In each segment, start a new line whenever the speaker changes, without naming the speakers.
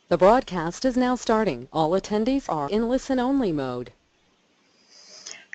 The broadcast is now starting. All attendees are in listen-only mode.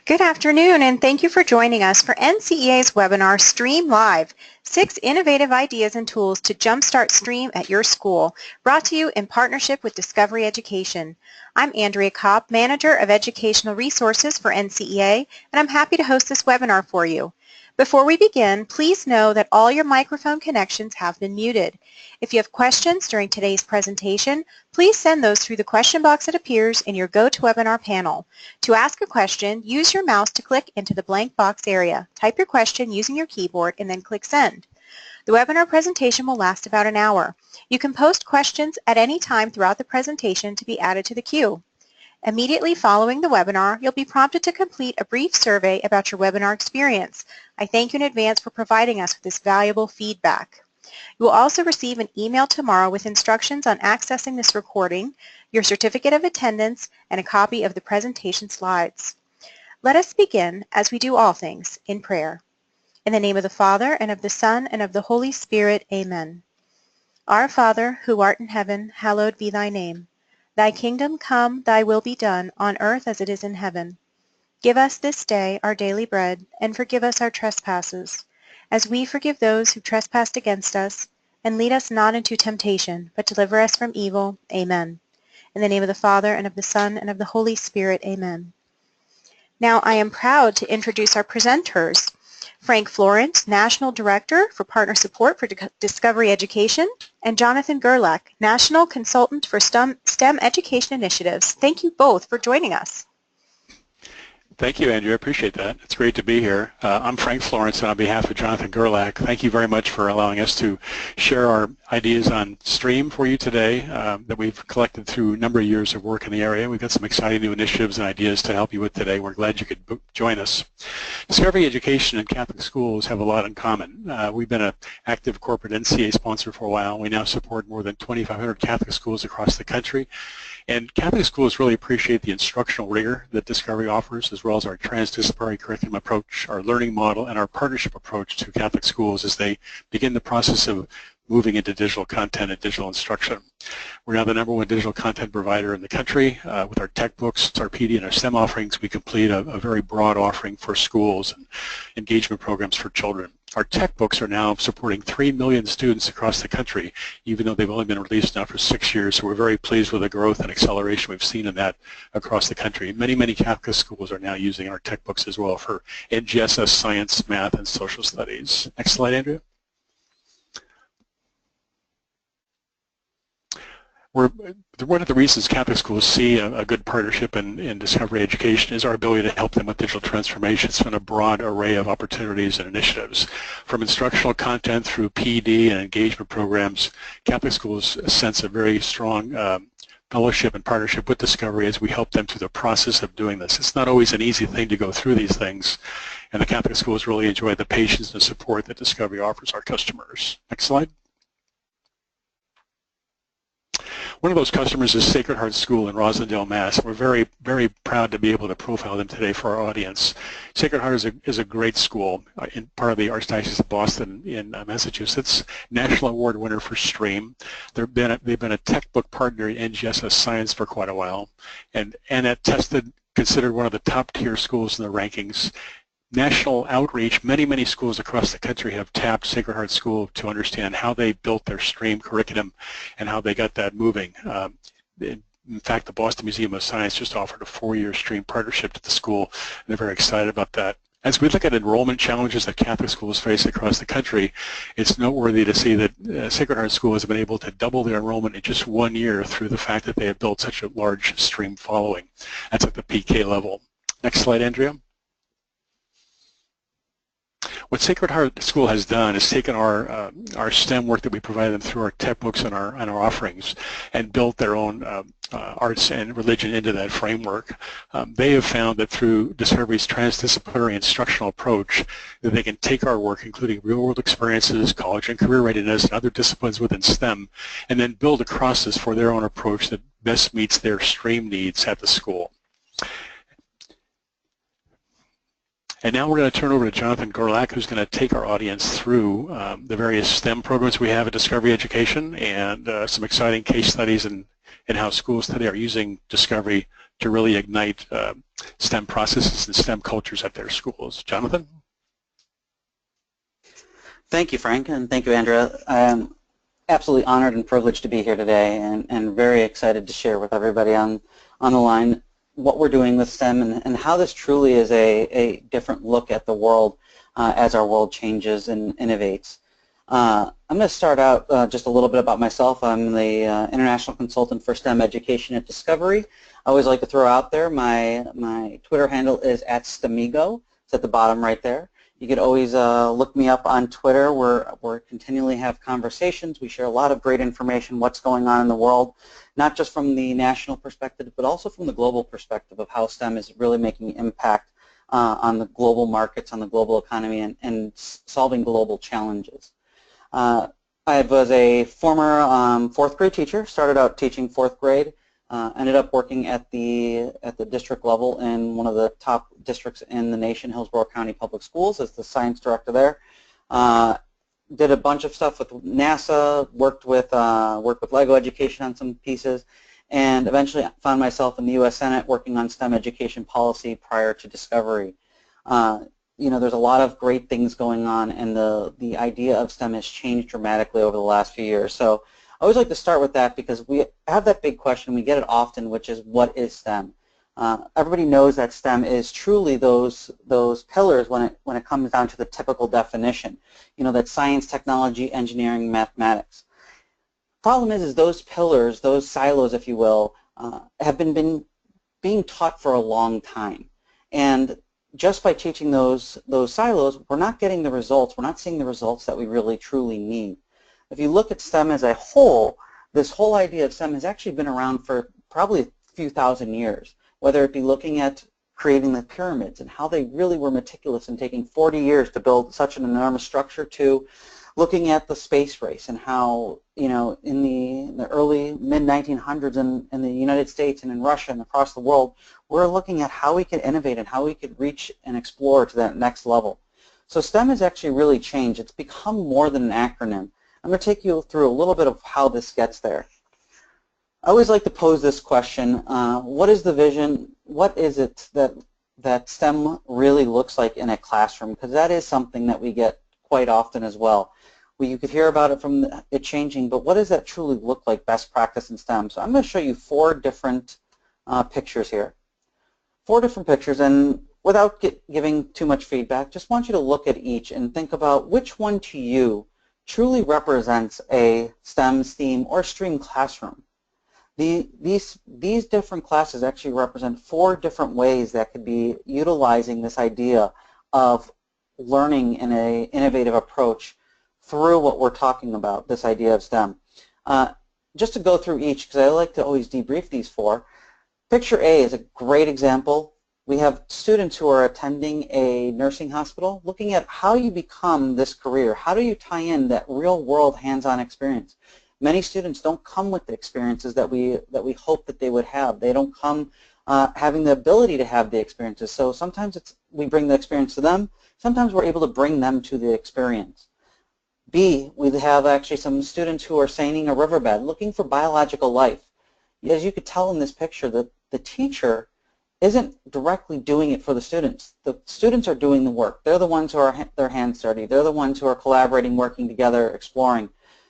Good afternoon, and thank you for joining us for NCEA's webinar Stream Live, 6 Innovative Ideas and Tools to Jumpstart Stream at Your School, brought to you in partnership with Discovery Education. I'm Andrea Kopp, Manager of Educational Resources for NCEA, and I'm happy to host this webinar for you. Before we begin, please know that all your microphone connections have been muted. If you have questions during today's presentation, please send those through the question box that appears in your GoToWebinar panel. To ask a question, use your mouse to click into the blank box area. Type your question using your keyboard and then click Send. The webinar presentation will last about an hour. You can post questions at any time throughout the presentation to be added to the queue. Immediately following the webinar, you'll be prompted to complete a brief survey about your webinar experience. I thank you in advance for providing us with this valuable feedback. You will also receive an email tomorrow with instructions on accessing this recording, your certificate of attendance, and a copy of the presentation slides. Let us begin, as we do all things, in prayer. In the name of the Father, and of the Son, and of the Holy Spirit, Amen. Our Father, who art in heaven, hallowed be thy name. Thy kingdom come, thy will be done, on earth as it is in heaven. Give us this day our daily bread, and forgive us our trespasses, as we forgive those who trespass against us, and lead us not into temptation, but deliver us from evil. Amen. In the name of the Father, and of the Son, and of the Holy Spirit. Amen. Now I am proud to introduce our presenters, Frank Florence, National Director for Partner Support for Discovery Education, and Jonathan Gerlach, National Consultant for STEM Education Initiatives. Thank you both for joining us.
Thank you, Andrea. I appreciate that. It's great to be here. I'm Frank Florence, and on behalf of Jonathan Gerlach, thank you very much for allowing us to share our ideas on STREAM for you today that we've collected through a number of years of work in the area. We've got some exciting new initiatives and ideas to help you with today. We're glad you could join us. Discovery Education and Catholic schools have a lot in common. We've been an active corporate NCEA sponsor for a while. We now support more than 2,500 Catholic schools across the country. And Catholic schools really appreciate the instructional rigor that Discovery offers, as well as our transdisciplinary curriculum approach, our learning model, and our partnership approach to Catholic schools as they begin the process of moving into digital content and digital instruction. We're now the #1 digital content provider in the country. With our tech books, our PD, and our STEM offerings, we complete a very broad offering for schools and engagement programs for children. Our tech books are now supporting 3 million students across the country, even though they've only been released now for 6 years, so we're very pleased with the growth and acceleration we've seen in that across the country. Many Catholic schools are now using our tech books as well for NGSS, science, math, and social studies. Next slide, Andrea. One of the reasons Catholic schools see a good partnership in Discovery Education is our ability to help them with digital transformations in a broad array of opportunities and initiatives. From instructional content through PD and engagement programs, Catholic schools sense a very strong fellowship and partnership with Discovery as we help them through the process of doing this. It's not always an easy thing to go through these things, and the Catholic schools really enjoy the patience and support that Discovery offers our customers. Next slide. One of those customers is Sacred Heart School in Roslindale, Mass. We're very proud to be able to profile them today for our audience. Sacred Heart is a great school in part of the Archdiocese of Boston in Massachusetts. National Award winner for STREAM. They've been a textbook partner in NGSS Science for quite a while, and at tested, considered one of the top tier schools in the rankings. National outreach, many schools across the country have tapped Sacred Heart School to understand how they built their STREAM curriculum and how they got that moving. In fact, the Boston Museum of Science just offered a 4-year STREAM partnership to the school, and they're very excited about that. As we look at enrollment challenges that Catholic schools face across the country, it's noteworthy to see that Sacred Heart School has been able to double their enrollment in just 1 year through the fact that they have built such a large STREAM following. That's at the PK level. Next slide, Andrea. What Sacred Heart School has done is taken our STEM work that we provide them through our tech books and our offerings and built their own arts and religion into that framework. They have found that through Discovery's transdisciplinary instructional approach that they can take our work, including real-world experiences, college and career readiness, and other disciplines within STEM, and then build across this for their own approach that best meets their STREAM needs at the school. And now we're going to turn over to Jonathan Gerlach, who's going to take our audience through the various STEM programs we have at Discovery Education and some exciting case studies and and how schools today are using discovery to really ignite STEM processes and STEM cultures at their schools. Jonathan?
Thank you, Frank, and thank you, Andrea. I'm absolutely honored and privileged to be here today, and very excited to share with everybody on the line what we're doing with STEM and how this truly is a different look at the world as our world changes and innovates. I'm going to start out just a little bit about myself. I'm the International Consultant for STEM Education at Discovery. I always like to throw out there my Twitter handle is @STEMigo. It's at the bottom right there. You could always look me up on Twitter. We're continually have conversations. We share a lot of great information, what's going on in the world, not just from the national perspective, but also from the global perspective of how STEM is really making an impact on the global markets, on the global economy, and solving global challenges. I was a former fourth grade teacher, started out teaching fourth grade, ended up working at the district level in one of the top districts in the nation, Hillsborough County Public Schools, as the science director there. Did a bunch of stuff with NASA, worked with LEGO Education on some pieces, and eventually found myself in the U.S. Senate working on STEM education policy prior to Discovery. You know, there's a lot of great things going on, and the idea of STEM has changed dramatically over the last few years. So I always like to start with that because we have that big question, we get it often, which is what is STEM? Everybody knows that STEM is truly those pillars when it comes down to the typical definition. You know, that science, technology, engineering, mathematics. Problem is those pillars, those silos, if you will, have been being taught for a long time. And just by teaching those silos, we're not getting the results, we're not seeing the results that we really truly need. If you look at STEM as a whole, this whole idea of STEM has actually been around for probably a few thousand years, whether it be looking at creating the pyramids and how they really were meticulous and taking 40 years to build such an enormous structure, to looking at the space race and how, you know, in the early mid-1900s in the United States and in Russia and across the world, we're looking at how we can innovate and how we could reach and explore to that next level. So STEM has actually really changed. It's become more than an acronym. I'm going to take you through a little bit of how this gets there. I always like to pose this question, what is the vision, what is it that STEM really looks like in a classroom? Because that is something that we get quite often as well. You could hear about it from it changing, but what does that truly look like, best practice in STEM? So I'm going to show you 4 different pictures here. 4 different pictures, and without giving too much feedback, just want you to look at each and think about which one to you truly represents a STEM, STEAM, or STREAM classroom. These different classes actually represent 4 different ways that could be utilizing this idea of learning in an innovative approach through what we're talking about, this idea of STEM. Just to go through each, because I like to always debrief these 4. Picture A is a great example. We have students who are attending a nursing hospital looking at how you become this career. How do you tie in that real-world hands-on experience? Many students don't come with the experiences that we hope that they would have. They don't come having the ability to have the experiences. So sometimes we bring the experience to them. Sometimes we're able to bring them to the experience. B, we have actually some students who are seining a riverbed looking for biological life. As you could tell in this picture, the teacher isn't directly doing it for the students. The students are doing the work. They're the ones who are their hands dirty. They're the ones who are collaborating, working together, exploring.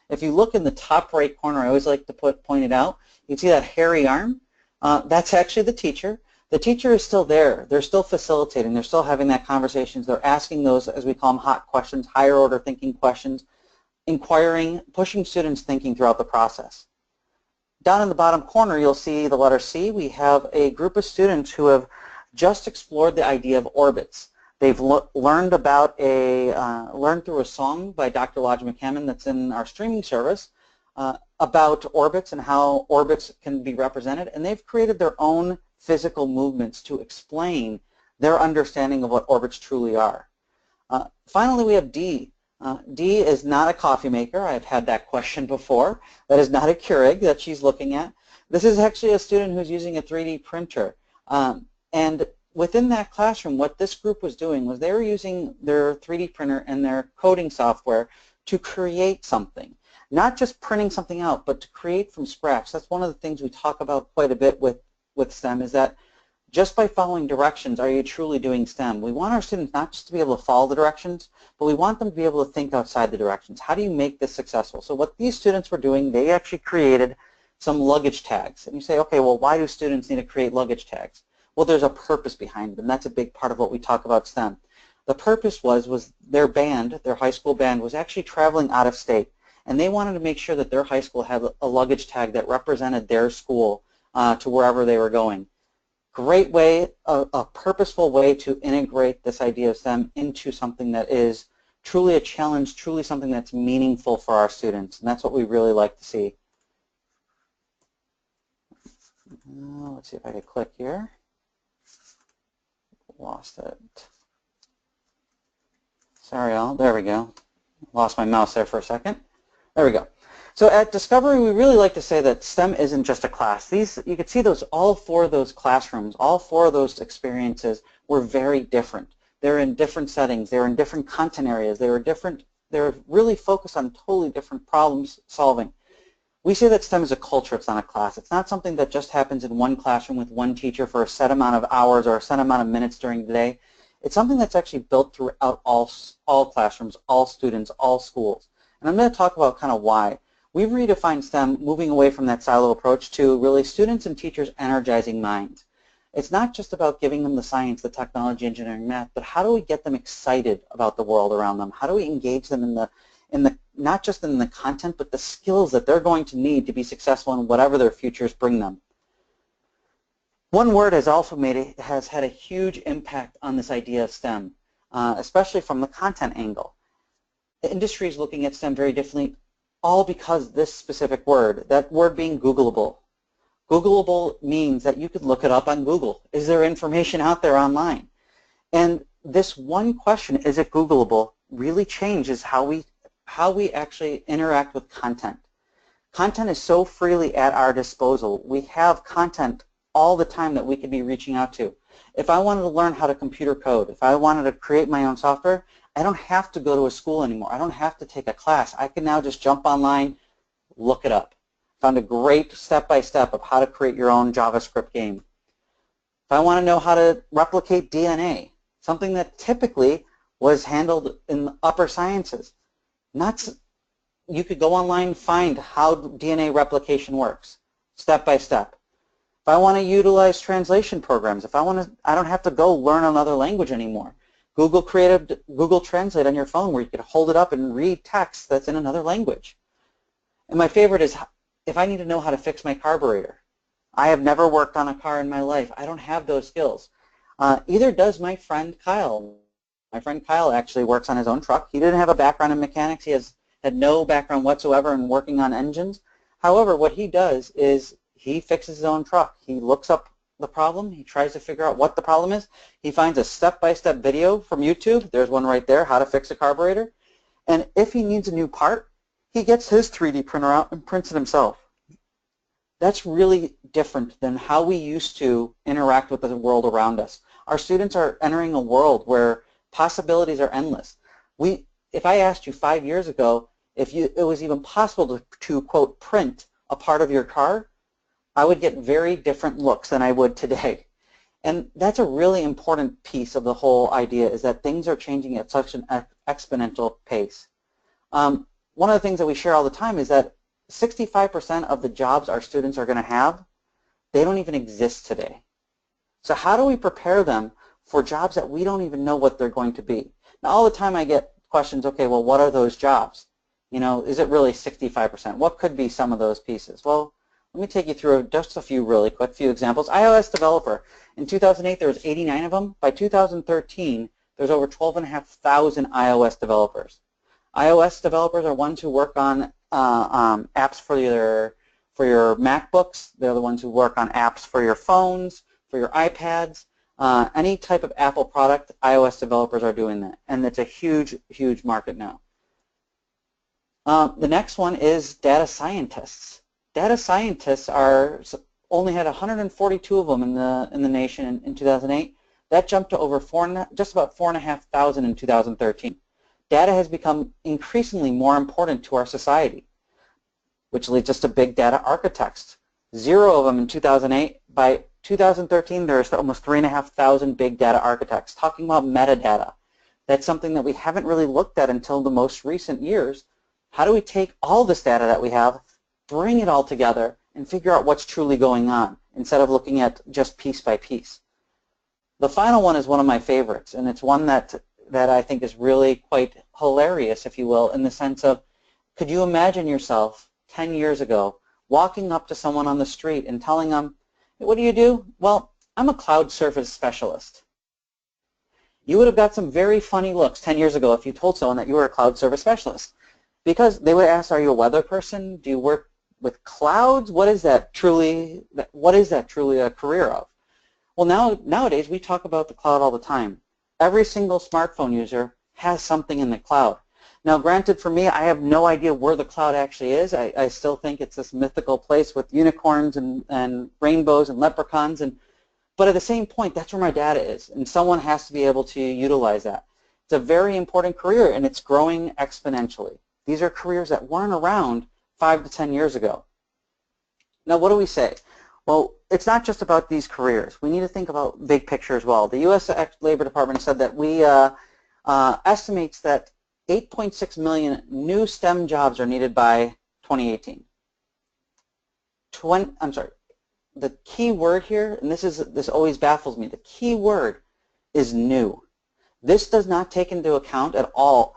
If you look in the top right corner, I always like to point it out, you see that hairy arm? That's actually the teacher. The teacher is still there. They're still facilitating. They're still having that conversations. They're asking those, as we call them, hot questions, higher order thinking questions, inquiring, pushing students' thinking throughout the process. Down in the bottom corner, you'll see the letter C. We have a group of students who have just explored the idea of orbits. They've learned about learned through a song by Dr. Lodge McCammon that's in our streaming service about orbits and how orbits can be represented, and they've created their own physical movements to explain their understanding of what orbits truly are. Finally, we have D. D is not a coffee maker. I've had that question before. That is not a Keurig that she's looking at. This is actually a student who's using a 3D printer. And within that classroom, what this group was doing was they were using their 3D printer and their coding software to create something. Not just printing something out, but to create from scratch. That's one of the things we talk about quite a bit with STEM, is that just by following directions, are you truly doing STEM? We want our students not just to be able to follow the directions, but we want them to be able to think outside the directions. How do you make this successful? So what these students were doing, they actually created some luggage tags. And you say, okay, well, why do students need to create luggage tags? Well, there's a purpose behind them. That's a big part of what we talk about STEM. The purpose was their band, their high school band, was actually traveling out of state. And they wanted to make sure that their high school had a luggage tag that represented their school to wherever they were going. Great way, a purposeful way to integrate this idea of STEM into something that is truly a challenge, truly something that's meaningful for our students. And that's what we really like to see. Let's see if I can click here. Lost it. Sorry, all. There we go. Lost my mouse there for a second. There we go. So at Discovery, we really like to say that STEM isn't just a class. You can see all four of those classrooms, all four of those experiences were very different. They're in different settings. They're in different content areas. They're really focused on totally different problems solving. We say that STEM is a culture. It's not a class. It's not something that just happens in one classroom with one teacher for a set amount of hours or a set amount of minutes during the day. It's something that's actually built throughout all classrooms, all students, all schools. And I'm going to talk about kind of why. We've redefined STEM, moving away from that silo approach to really students and teachers energizing minds. It's not just about giving them the science, the technology, engineering, math, but how do we get them excited about the world around them? How do we engage them in the not just in the content, but the skills that they're going to need to be successful in whatever their futures bring them? One word has had a huge impact on this idea of STEM, especially from the content angle. The industry is looking at STEM very differently, all because this specific word, that word being Googleable. Googleable means that you could look it up on Google. Is there information out there online? And this one question, is it Googleable, really changes how we actually interact with content. Content is so freely at our disposal. We have content all the time that we could be reaching out to. If I wanted to learn how to computer code, if I wanted to create my own software, I don't have to go to a school anymore. I don't have to take a class. I can now just jump online, look it up. Found a great step-by-step of how to create your own JavaScript game. If I want to know how to replicate DNA, something that typically was handled in the upper sciences, you could go online, find how DNA replication works, step by step. If I want to utilize translation programs, I don't have to go learn another language anymore. Google created Google Translate on your phone where you could hold it up and read text that's in another language. And my favorite is if I need to know how to fix my carburetor. I have never worked on a car in my life. I don't have those skills. Either does my friend Kyle. My friend Kyle actually works on his own truck. He didn't have a background in mechanics. He had no background whatsoever in working on engines. However, what he does is he fixes his own truck. He looks up the problem. He tries to figure out what the problem is. He finds a step-by-step video from YouTube. There's one right there, how to fix a carburetor. And if he needs a new part, he gets his 3D printer out and prints it himself. That's really different than how we used to interact with the world around us. Our students are entering a world where possibilities are endless. If I asked you 5 years ago if it was even possible to quote, print a part of your car, I would get very different looks than I would today. And that's a really important piece of the whole idea, is that things are changing at such an exponential pace. One of the things that we share all the time is that 65% of the jobs our students are going to have, they don't even exist today. So how do we prepare them for jobs that we don't even know what they're going to be? Now, all the time I get questions, okay, well, what are those jobs? You know, is it really 65%? What could be some of those pieces? Well, let me take you through just a few really quick examples. iOS developer. In 2008, there was 89 of them. By 2013, there's over 12,500 iOS developers. iOS developers are ones who work on apps for your MacBooks. They're the ones who work on apps for your phones, for your iPads. Any type of Apple product, iOS developers are doing that, and it's a huge, huge market now. The next one is data scientists. Data scientists only had 142 of them in the nation in 2008. That jumped to over just about 4,500 in 2013. Data has become increasingly more important to our society. which leads us to big data architects. 0 of them in 2008. By 2013, there's almost 3,500 big data architects talking about metadata. That's something that we haven't really looked at until the most recent years. How do we take all this data that we have, bring it all together, and figure out what's truly going on instead of looking at just piece by piece? The final one is one of my favorites, and it's one that I think is really quite hilarious, if you will, in the sense of, could you imagine yourself 10 years ago walking up to someone on the street and telling them, hey, what do you do? Well, I'm a cloud service specialist. You would have got some very funny looks 10 years ago if you told someone that you were a cloud service specialist, because they would ask, are you a weather person? Do you work with clouds? What is that truly a career of? Well, nowadays we talk about the cloud all the time. Every single smartphone user has something in the cloud. Now, granted, for me, I have no idea where the cloud actually is. I still think it's this mythical place with unicorns and rainbows and leprechauns. But at the same point, that's where my data is, and someone has to be able to utilize that. It's a very important career, and it's growing exponentially. These are careers that weren't around 5 to 10 years ago. Now, what do we say? Well, it's not just about these careers. We need to think about big picture as well. The U.S. Labor Department said that we estimates that 8.6 million new STEM jobs are needed by 2018. The key word here, and this always baffles me, the key word is new. This does not take into account at all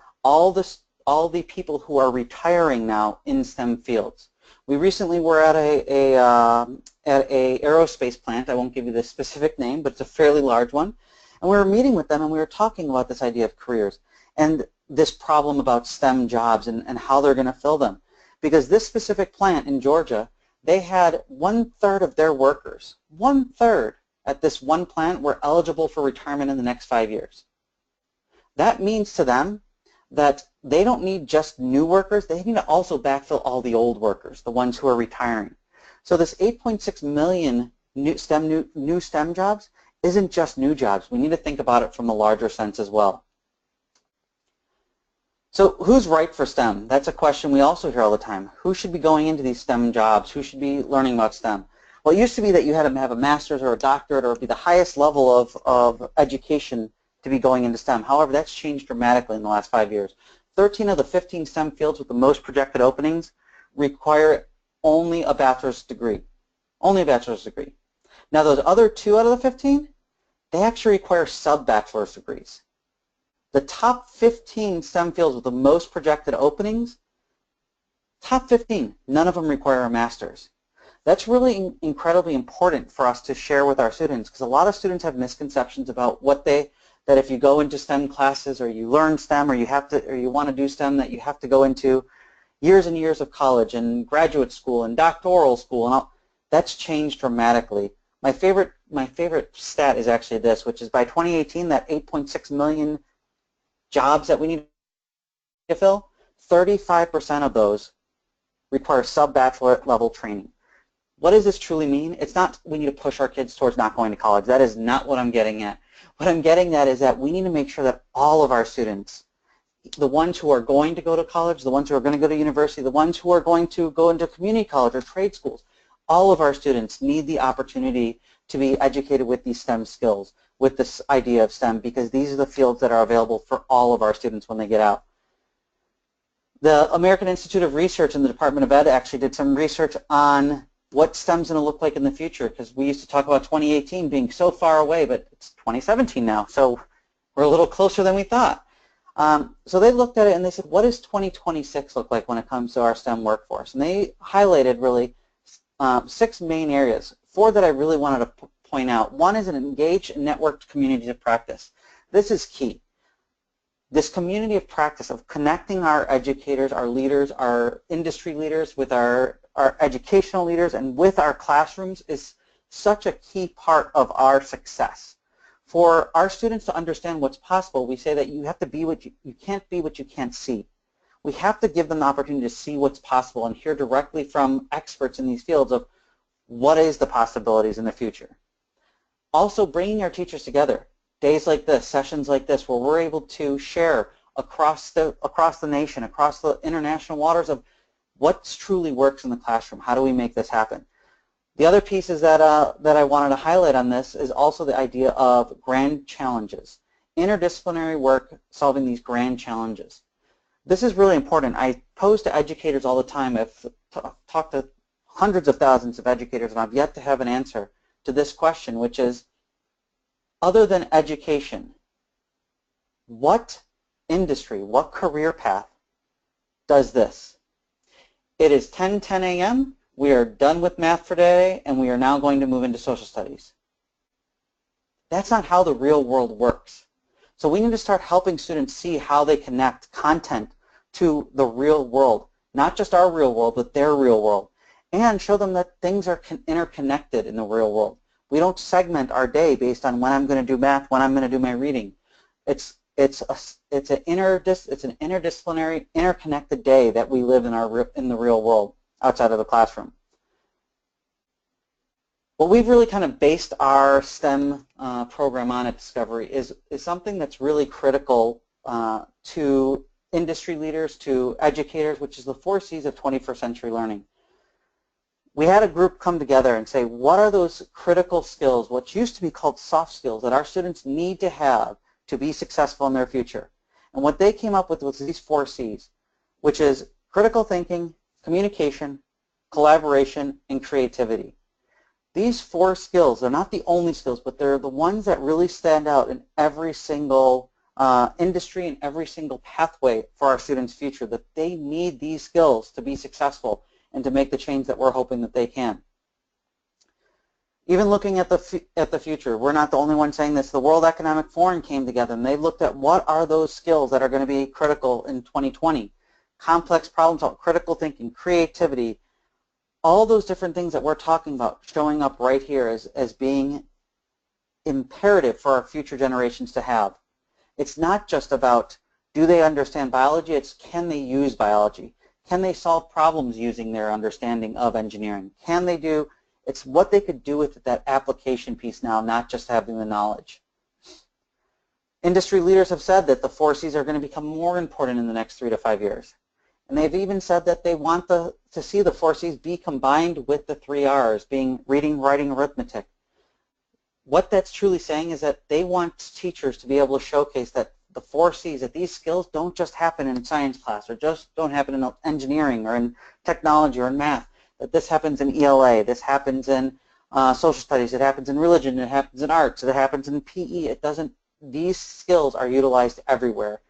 the people who are retiring now in STEM fields. We recently were at a aerospace plant. I won't give you the specific name, but it's a fairly large one. And we were meeting with them, and we were talking about this idea of careers and this problem about STEM jobs and how they're going to fill them. Because this specific plant in Georgia, they had 1/3 of their workers, 1/3 at this one plant were eligible for retirement in the next 5 years. That means to them that they don't need just new workers, they need to also backfill all the old workers, the ones who are retiring. So this 8.6 million new STEM jobs isn't just new jobs. We need to think about it from a larger sense as well. So who's right for STEM? That's a question we also hear all the time. Who should be going into these STEM jobs? Who should be learning about STEM? Well, it used to be that you had to have a master's or a doctorate or be the highest level of education to be going into STEM. However, that's changed dramatically in the last 5 years. 13 of the 15 STEM fields with the most projected openings require only a bachelor's degree. Only a bachelor's degree. Now, those other 2 out of the 15, they actually require sub-bachelor's degrees. The top 15 STEM fields with the most projected openings, top 15, none of them require a master's. That's really incredibly important for us to share with our students, because a lot of students have misconceptions about that if you go into STEM classes or you learn STEM or you want to do STEM, that you have to go into years and years of college and graduate school and doctoral school and all. That's changed dramatically. My favorite stat is actually this, which is by 2018, that 8.6 million jobs that we need to fill, 35% of those require sub-bachelor level training. What does this truly mean? It's not we need to push our kids towards not going to college. That is not what I'm getting at. What I'm getting at is that we need to make sure that all of our students, the ones who are going to go to college, the ones who are going to go to university, the ones who are going to go into community college or trade schools, all of our students need the opportunity to be educated with these STEM skills, with this idea of STEM, because these are the fields that are available for all of our students when they get out. The American Institute of Research and the Department of Ed actually did some research on what STEM's going to look like in the future, because we used to talk about 2018 being so far away, but it's 2017 now, so we're a little closer than we thought. So they looked at it and they said, what does 2026 look like when it comes to our STEM workforce? And they highlighted really 6 main areas, 4 that I really wanted to point out. One is an engaged and networked community of practice. This is key. This community of practice of connecting our educators, our leaders, our industry leaders with our educational leaders and with our classrooms is such a key part of our success. For our students to understand what's possible, we say that you have to be what you can't be what you can't see. We have to give them the opportunity to see what's possible and hear directly from experts in these fields of what is the possibilities in the future. Also, bringing our teachers together, days like this, sessions like this, where we're able to share across the nation, across the international waters of What truly works in the classroom? How do we make this happen? The other pieces that I wanted to highlight on this is also the idea of grand challenges. Interdisciplinary work solving these grand challenges. This is really important. I pose to educators all the time. I've talked to hundreds of thousands of educators, and I've yet to have an answer to this question, which is, other than education, what industry, what career path does this? It is 10:10 a.m. We are done with math for today, and we are now going to move into social studies. That's not how the real world works. So we need to start helping students see how they connect content to the real world, not just our real world, but their real world, and show them that things are interconnected in the real world. We don't segment our day based on when I'm going to do math, when I'm going to do my reading. It's an interdisciplinary, interconnected day that we live in the real world outside of the classroom. What we've really kind of based our STEM program on at Discovery is something that's really critical to industry leaders, to educators, which is the 4 C's of 21st century learning. We had a group come together and say, what are those critical skills, what used to be called soft skills, that our students need to have to be successful in their future? And what they came up with was these 4 C's, which is critical thinking, communication, collaboration, and creativity. These 4 skills, they're not the only skills, but they're the ones that really stand out in every single industry and every single pathway for our students' future, that they need these skills to be successful and to make the change that we're hoping that they can. Even looking at the future, we're not the only ones saying this. The World Economic Forum came together and they looked at what are those skills that are going to be critical in 2020. Complex problem solving, critical thinking, creativity, all those different things that we're talking about showing up right here as being imperative for our future generations to have. It's not just about do they understand biology, it's can they use biology? Can they solve problems using their understanding of engineering? Can they do, it's what they could do with that application piece now, not just having the knowledge. Industry leaders have said that the 4 C's are going to become more important in the next 3 to 5 years. And they've even said that they want to see the 4 C's be combined with the 3 R's, being reading, writing, arithmetic. What that's truly saying is that they want teachers to be able to showcase that the 4 C's, that these skills don't just happen in science class or just don't happen in engineering or in technology or in math, that this happens in ELA, this happens in social studies, it happens in religion, it happens in arts, it happens in PE. It doesn't, these skills are utilized everywhere.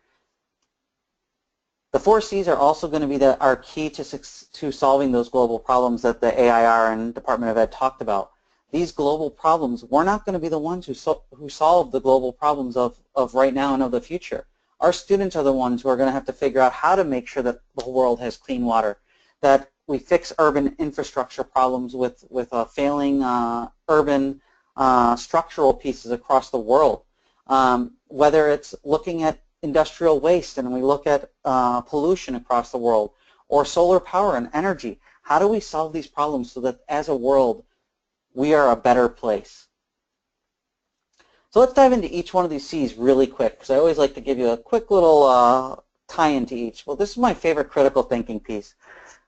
The 4 C's are also going to be our key to solving those global problems that the AIR and Department of Ed talked about. These global problems, we're not going to be the ones who solve the global problems of right now and of the future. Our students are the ones who are going to have to figure out how to make sure that the world has clean water, that we fix urban infrastructure problems with failing urban structural pieces across the world. Whether it's looking at industrial waste and we look at pollution across the world, or solar power and energy. How do we solve these problems so that as a world we are a better place? So let's dive into each one of these C's really quick, because I always like to give you a quick little tie-in to each. Well, this is my favorite critical thinking piece,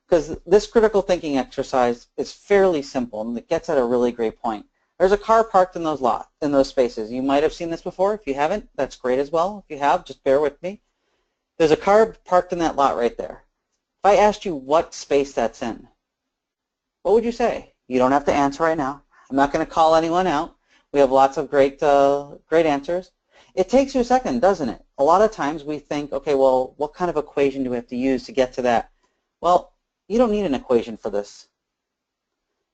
because this critical thinking exercise is fairly simple and it gets at a really great point. There's a car parked in those spaces. You might have seen this before. If you haven't, that's great as well. If you have, just bear with me. There's a car parked in that lot right there. If I asked you what space that's in, what would you say? You don't have to answer right now. I'm not going to call anyone out. We have lots of great answers. It takes you a second, doesn't it? A lot of times we think, okay, well, what kind of equation do we have to use to get to that? Well, you don't need an equation for this.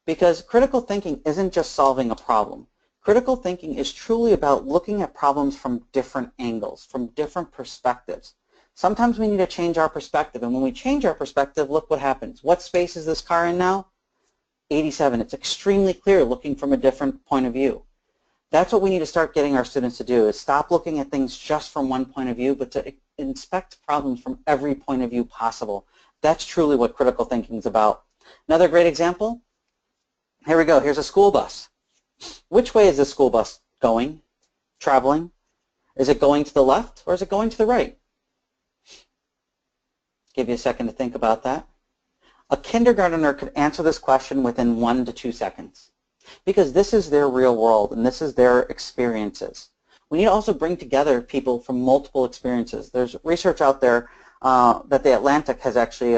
Because critical thinking isn't just solving a problem. Critical thinking is truly about looking at problems from different angles, from different perspectives. Sometimes we need to change our perspective, and when we change our perspective, look what happens. What space is this car in now? 87. It's extremely clear looking from a different point of view. That's what we need to start getting our students to do, is stop looking at things just from one point of view, but to inspect problems from every point of view possible. That's truly what critical thinking is about. Another great example, here we go. Here's a school bus. Which way is the school bus going, traveling? Is it going to the left or is it going to the right? Give you a second to think about that. A kindergartner could answer this question within 1 to 2 seconds because this is their real world and this is their experiences. We need to also bring together people from multiple experiences. There's research out there that the Atlantic has actually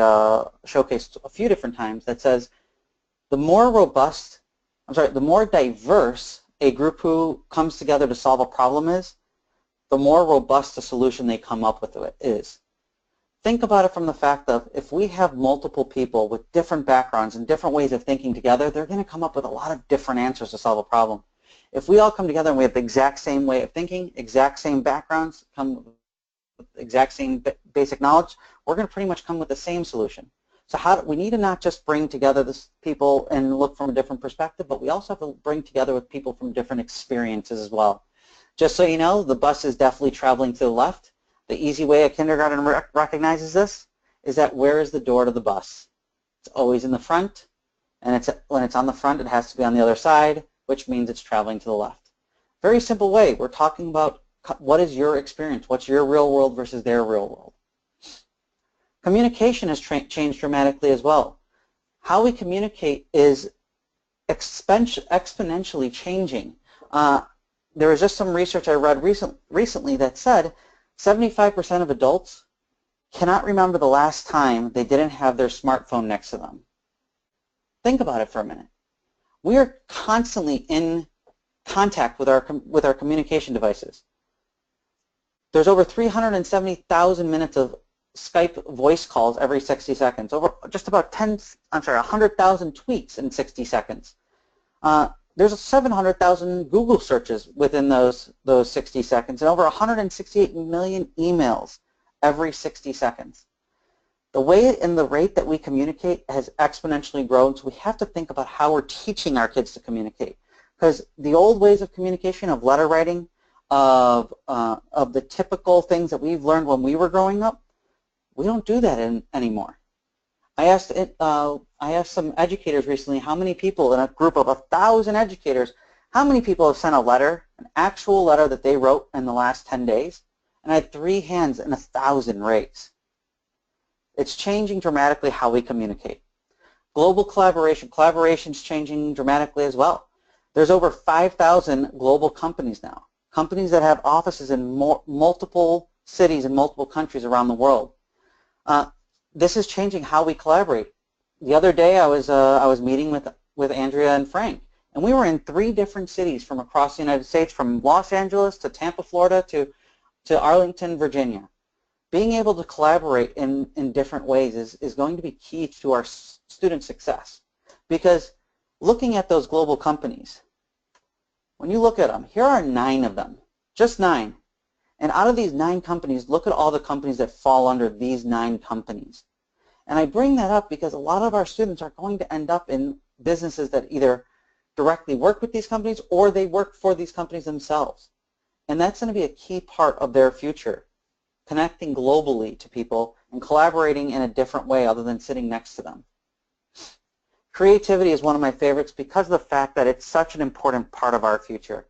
showcased a few different times that says the more diverse a group who comes together to solve a problem is, the more robust the solution they come up with is. Think about it from the fact of if we have multiple people with different backgrounds and different ways of thinking together, they're going to come up with a lot of different answers to solve a problem. If we all come together and we have the exact same way of thinking, exact same backgrounds, come with the exact same basic knowledge, we're going to pretty much come with the same solution. So we need to not just bring together this people and look from a different perspective, but we also have to bring together with people from different experiences as well. Just so you know, the bus is definitely traveling to the left. The easy way a kindergarten recognizes this is that where is the door to the bus? It's always in the front, and when it's on the front, it has to be on the other side, which means it's traveling to the left. Very simple way. We're talking about what is your experience, what's your real world versus their real world. Communication has changed dramatically as well. How we communicate is exponentially changing. There was just some research I read recently that said 75% of adults cannot remember the last time they didn't have their smartphone next to them. Think about it for a minute. We are constantly in contact with our communication devices. There's over 370,000 minutes of Skype voice calls every 60 seconds, over just about 100,000 tweets in 60 seconds. There's 700,000 Google searches within those 60 seconds and over 168 million emails every 60 seconds. The way and the rate that we communicate has exponentially grown, so we have to think about how we're teaching our kids to communicate. Because the old ways of communication, of letter writing, of the typical things that we've learned when we were growing up, we don't do that anymore. I asked some educators recently how many people in a group of 1,000 educators, how many people have sent a letter, an actual letter that they wrote in the last 10 days, and I had 3 hands and 1,000 raised. It's changing dramatically how we communicate. Global collaboration's changing dramatically as well. There's over 5,000 global companies now, companies that have offices in multiple cities and multiple countries around the world. This is changing how we collaborate. The other day I was meeting with Andrea and Frank, and we were in 3 different cities from across the United States, from Los Angeles to Tampa, Florida to Arlington, Virginia. Being able to collaborate in different ways is going to be key to our student success. Because looking at those global companies, when you look at them, here are 9 of them, just 9. And out of these 9 companies, look at all the companies that fall under these 9 companies. And I bring that up because a lot of our students are going to end up in businesses that either directly work with these companies or they work for these companies themselves. And that's going to be a key part of their future, connecting globally to people and collaborating in a different way other than sitting next to them. Creativity is one of my favorites because of the fact that it's such an important part of our future.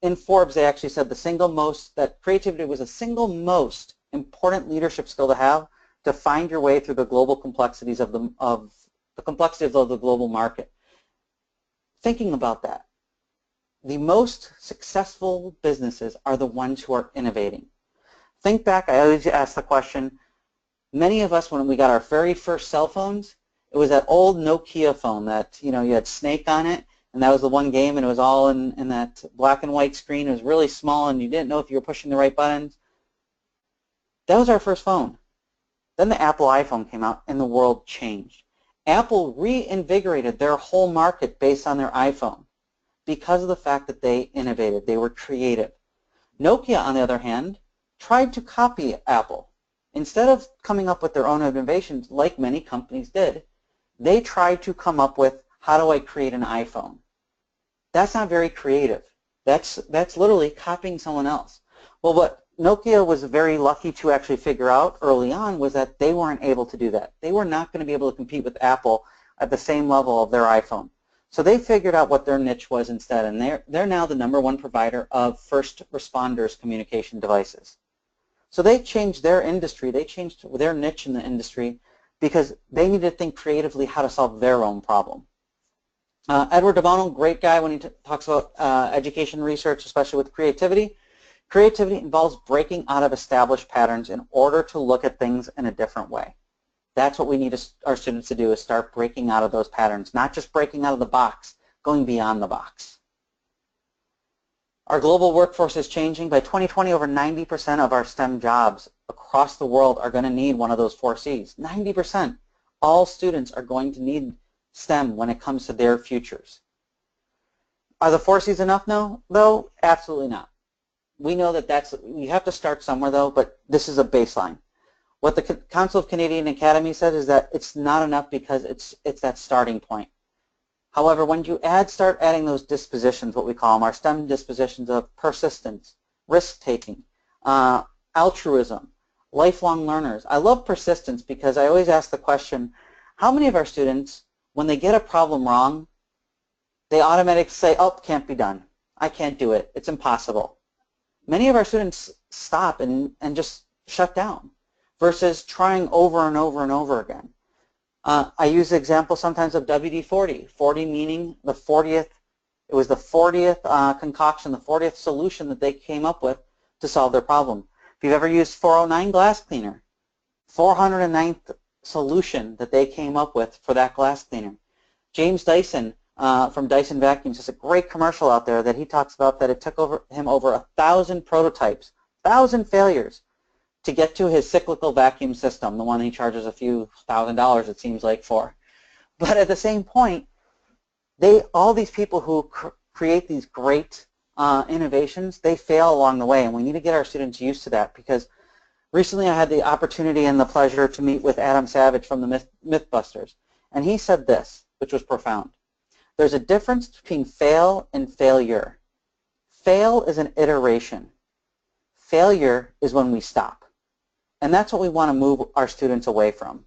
In Forbes, they actually said that creativity was the single most important leadership skill to have to find your way through the global complexities of the global market. Thinking about that, the most successful businesses are the ones who are innovating. Think back, I always ask the question, many of us when we got our very first cell phones, it was that old Nokia phone that, you had Snake on it, and that was the one game, and it was all in that black and white screen. It was really small, and you didn't know if you were pushing the right buttons. That was our first phone. Then the Apple iPhone came out, and the world changed. Apple reinvigorated their whole market based on their iPhone because of the fact that they innovated. They were creative. Nokia, on the other hand, tried to copy Apple. Instead of coming up with their own innovations, like many companies did, they tried to come up with, how do I create an iPhone? That's not very creative. That's literally copying someone else. Well, what Nokia was very lucky to actually figure out early on was that they weren't able to do that. They were not going to be able to compete with Apple at the same level of their iPhone. So they figured out what their niche was instead, and they're now the #1 provider of first responders communication devices. So they changed their industry, they changed their niche in the industry because they need to think creatively how to solve their own problem. Edward de Bono, great guy when he talks about education research, especially with creativity. Creativity involves breaking out of established patterns in order to look at things in a different way. That's what we need our students to do, is start breaking out of those patterns, not just breaking out of the box, going beyond the box. Our global workforce is changing. By 2020, over 90% of our STEM jobs across the world are going to need one of those 4 C's. 90%. All students are going to need STEM when it comes to their futures. Are the 4 C's enough now, though? Absolutely not. We know that you have to start somewhere, though, but this is a baseline. What the Council of Canadian Academies said is that it's not enough because it's that starting point. However, when you start adding those dispositions, what we call them, our STEM dispositions of persistence, risk-taking, altruism, lifelong learners. I love persistence because I always ask the question, how many of our students, when they get a problem wrong, they automatically say, oh, can't be done. I can't do it. It's impossible. Many of our students stop and just shut down versus trying over and over and over again. I use the example sometimes of WD-40, 40 meaning the 40th, it was the 40th concoction, the 40th solution that they came up with to solve their problem. If you've ever used 409 glass cleaner, 409th solution that they came up with for that glass cleaner. James Dyson from Dyson Vacuums has a great commercial out there that he talks about, that it took him over 1,000 prototypes, 1,000 failures to get to his cyclical vacuum system, the one he charges a few $1,000 it seems like for. But at the same point, all these people who create these great innovations, they fail along the way, and we need to get our students used to that, because recently I had the opportunity and the pleasure to meet with Adam Savage from the Mythbusters, and he said this, which was profound. There's a difference between fail and failure. Fail is an iteration. Failure is when we stop. And that's what we want to move our students away from.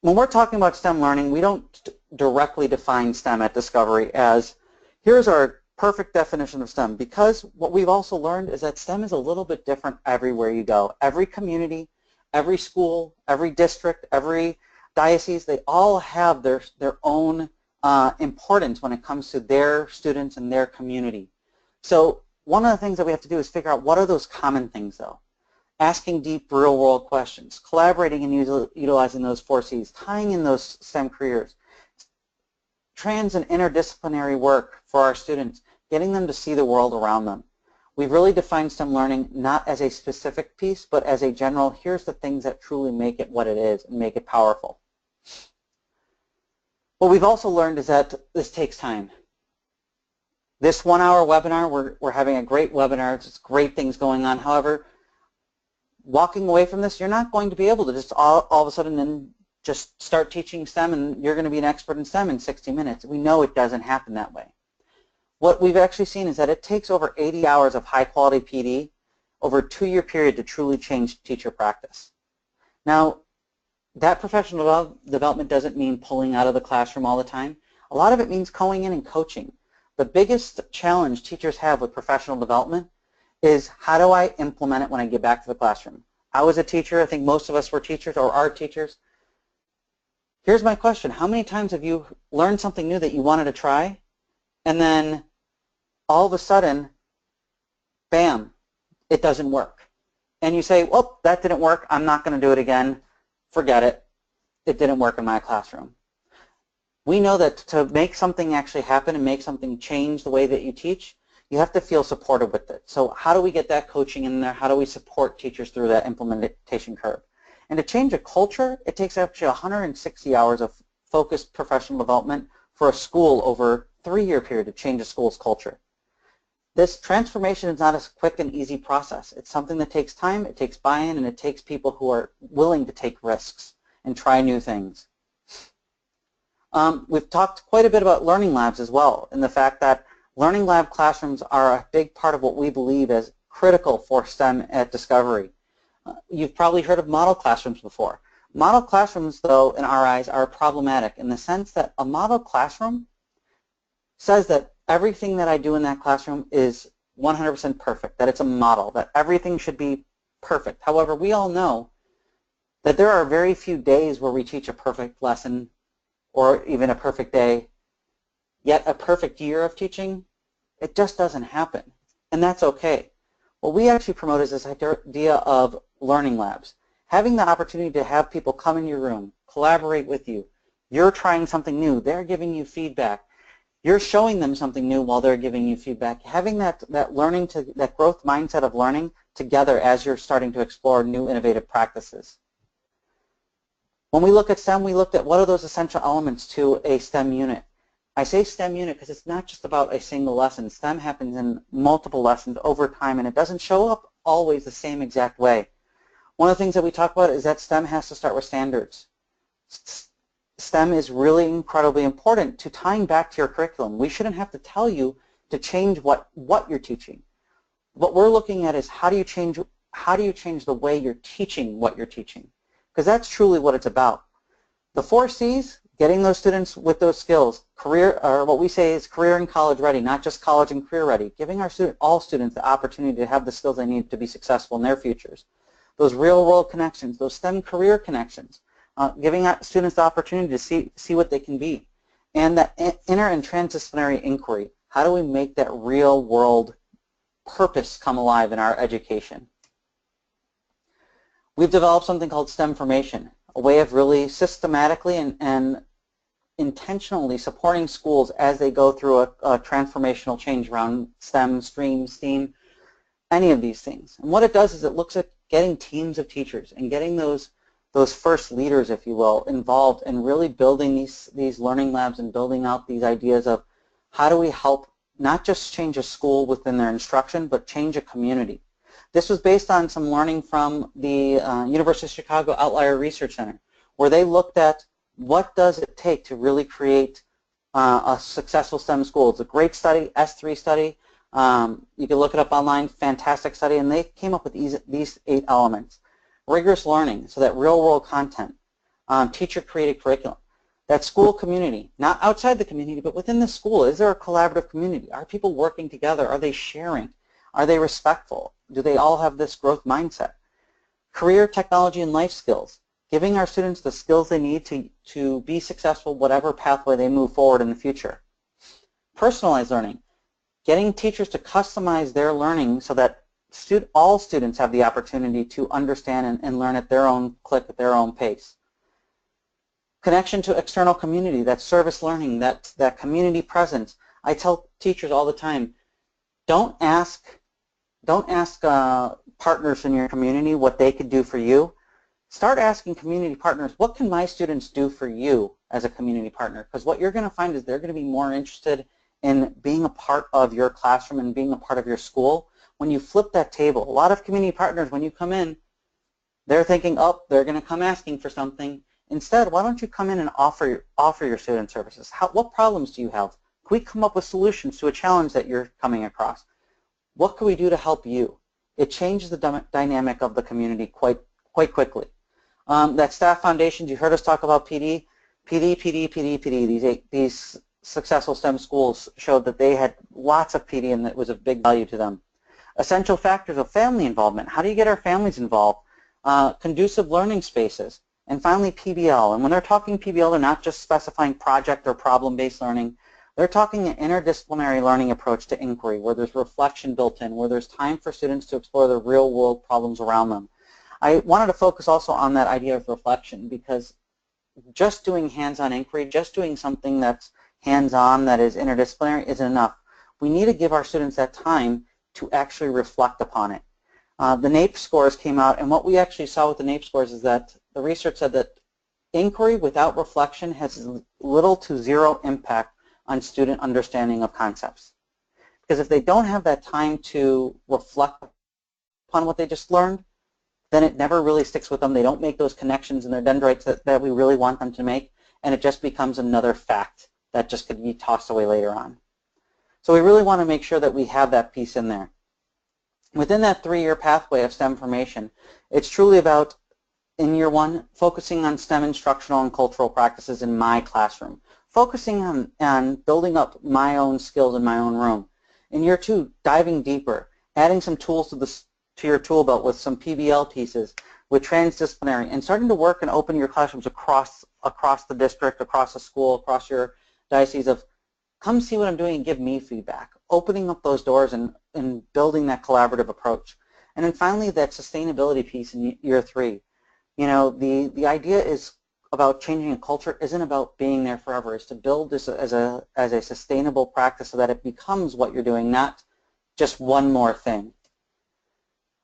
When we're talking about STEM learning, we don't directly define STEM at Discovery as, here's our perfect definition of STEM, because what we've also learned is that STEM is a little bit different everywhere you go. Every community, every school, every district, every diocese, they all have their own importance when it comes to their students and their community. So one of the things that we have to do is figure out what are those common things, though. Asking deep real-world questions, collaborating and utilizing those 4 C's, tying in those STEM careers, trans and interdisciplinary work for our students, getting them to see the world around them. We've really defined STEM learning not as a specific piece, but as a general, here's the things that truly make it what it is and make it powerful. What we've also learned is that this takes time. This 1-hour webinar, we're having a great webinar, it's great things going on. However, walking away from this, you're not going to be able to just all of a sudden then just start teaching STEM and you're going to be an expert in STEM in 60 minutes. We know it doesn't happen that way. What we've actually seen is that it takes over 80 hours of high-quality PD over a 2-year period to truly change teacher practice. Now, that professional development doesn't mean pulling out of the classroom all the time. A lot of it means going in and coaching. The biggest challenge teachers have with professional development is, how do I implement it when I get back to the classroom? I was a teacher. I think most of us were teachers or are teachers. Here's my question. How many times have you learned something new that you wanted to try, and then all of a sudden, bam, it doesn't work? And you say, well, that didn't work. I'm not going to do it again. Forget it. It didn't work in my classroom. We know that to make something actually happen and make something change the way that you teach, you have to feel supported with it. So how do we get that coaching in there? How do we support teachers through that implementation curve? And to change a culture, it takes actually 160 hours of focused professional development for a school over a 3-year period to change a school's culture. This transformation is not a quick and easy process. It's something that takes time, it takes buy-in, and it takes people who are willing to take risks and try new things. We've talked quite a bit about learning labs as well, and the fact that learning lab classrooms are a big part of what we believe is critical for STEM at Discovery. You've probably heard of model classrooms before. Model classrooms, though, in our eyes, are problematic in the sense that a model classroom says that everything that I do in that classroom is 100% perfect, that it's a model, that everything should be perfect. However, we all know that there are very few days where we teach a perfect lesson or even a perfect day, yet a perfect year of teaching, it just doesn't happen, and that's okay. What we actually promote is this idea of learning labs, having the opportunity to have people come in your room, collaborate with you. You're trying something new, they're giving you feedback. You're showing them something new while they're giving you feedback. Having that growth mindset of learning together as you're starting to explore new innovative practices. When we look at STEM, we looked at what are those essential elements to a STEM unit. I say STEM unit because it's not just about a single lesson. STEM happens in multiple lessons over time, and it doesn't show up always the same exact way. One of the things that we talk about is that STEM has to start with standards. STEM is really incredibly important to tying back to your curriculum. We shouldn't have to tell you to change what you're teaching. What we're looking at is how do you change the way you're teaching what you're teaching? Because that's truly what it's about. The 4 C's, getting those students with those skills, career, or what we say is career and college ready, not just college and career ready, giving all students the opportunity to have the skills they need to be successful in their futures. Those real world connections, those STEM career connections, giving students the opportunity to see what they can be. And that inner and transdisciplinary inquiry. How do we make that real world purpose come alive in our education? We've developed something called STEM formation, a way of really systematically and intentionally supporting schools as they go through a transformational change around STEM, STREAM, STEAM, any of these things. And what it does is it looks at getting teams of teachers and getting those first leaders, if you will, involved in really building these learning labs and building out these ideas of how do we help not just change a school within their instruction, but change a community. This was based on some learning from the University of Chicago Outlier Research Center, where they looked at what does it take to really create a successful STEM school. It's a great study, S3 study. You can look it up online, fantastic study, and they came up with these 8 elements. Rigorous learning, so that real-world content, teacher-created curriculum, that school community, not outside the community, but within the school. Is there a collaborative community? Are people working together? Are they sharing? Are they respectful? Do they all have this growth mindset? Career, technology, and life skills, giving our students the skills they need to be successful whatever pathway they move forward in the future. Personalized learning, getting teachers to customize their learning so that all students have the opportunity to understand and learn at their own click, at their own pace. Connection to external community, that service learning, that community presence. I tell teachers all the time, don't ask partners in your community what they could do for you. Start asking community partners, what can my students do for you as a community partner? Because what you're going to find is they're going to be more interested in being a part of your classroom and being a part of your school. When you flip that table, a lot of community partners, when you come in, they're thinking, oh, they're going to come asking for something. Instead, why don't you come in and offer your student services? What problems do you have? Can we come up with solutions to a challenge that you're coming across? What can we do to help you? It changes the dynamic of the community quite quickly. That staff foundations, you heard us talk about PD. These successful STEM schools showed that they had lots of PD and that was of big value to them. Essential factors of family involvement. How do you get our families involved? Conducive learning spaces. And finally, PBL. And when they're talking PBL, they're not just specifying project or problem-based learning. They're talking an interdisciplinary learning approach to inquiry, where there's reflection built in, where there's time for students to explore the real-world problems around them. I wanted to focus also on that idea of reflection, because just doing hands-on inquiry, just doing something that's hands-on, that is interdisciplinary, isn't enough. We need to give our students that time to actually reflect upon it. The NAEP scores came out, and what we actually saw with the NAEP scores is that the research said that inquiry without reflection has little to zero impact on student understanding of concepts. Because if they don't have that time to reflect upon what they just learned, then it never really sticks with them. They don't make those connections in their dendrites that we really want them to make, and it just becomes another fact that just could be tossed away later on. So we really want to make sure that we have that piece in there. Within that 3-year pathway of STEM formation, it's truly about, in year 1, focusing on STEM instructional and cultural practices in my classroom, focusing on building up my own skills in my own room. In year 2, diving deeper, adding some tools to your tool belt with some PBL pieces, with transdisciplinary, and starting to work and open your classrooms across the district, across the school, across your diocese of come see what I'm doing and give me feedback, opening up those doors and building that collaborative approach. And then finally, that sustainability piece in year 3. You know, the idea is about changing a culture isn't about being there forever. It's to build this as a sustainable practice so that it becomes what you're doing, not just one more thing.